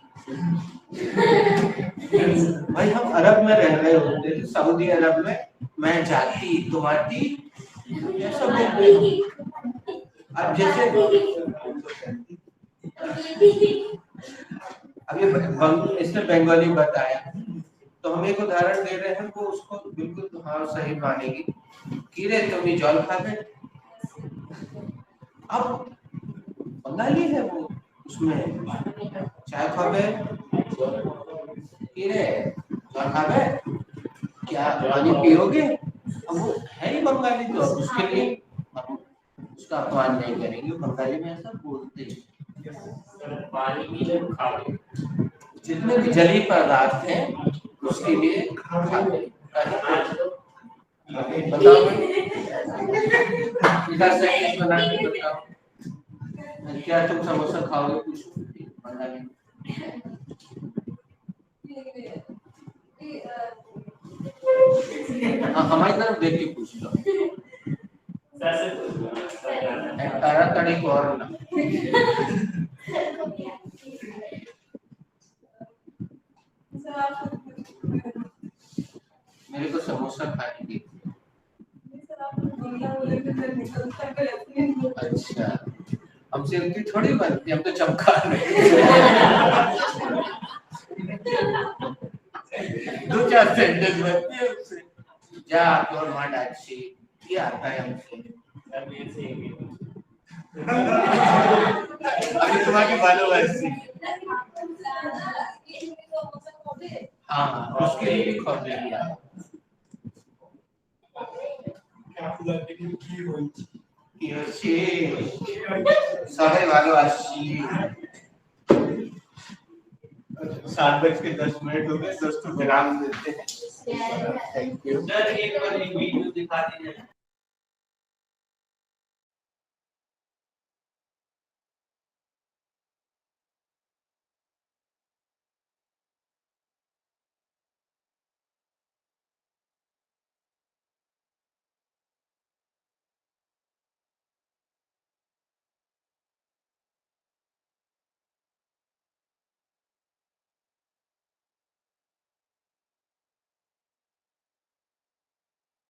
भाई हम अरब में रह रहे होते, सऊदी अरब में, मैं जाती तुम आती, ऐसा बोलते। अब जैसे अभी इसने बंगाली बताया, तो हम एक उदाहरण दे रहे हैं, वो उसको बिल्कुल तो हाँ सही मानेगी कि रे तुम जल खाते। अब बंगाली है वो, उसमें चाय खावे कि रे जल खावे, क्या पानी पियोगे? अब वो है ही बंगाली, तो अब उसके लिए हम उसका अपमान नहीं करेंगे, बंगाली में ऐसा बोलते हैं। पानी पी ले खावे, जितने भी जलीय पदार्थ हैं उसके लिए खावे। बताओ इधर से बना के बताओ, क्या तुम समोसा खाओगे? पूछो बंगाली में। हाँ हमारी तरफ देख के पूछ लो। तारातड़ी को और ना। मेरे को समोसा खाने की। अच्छा हमसे उनकी थोड़ी बनती, हम तो चमका रहे। दो चार सेंटेंस बनती है उससे। जा और माँ डाची ये आता है हमसे। अभी तुम्हारी बालो वैसी। हाँ उसके लिए भी खोल दिया। साढ़े 7:10 हो गए दोस्तों, विराम देते हैं। Thank you. एक बार वीडियो दिखा दीजिए।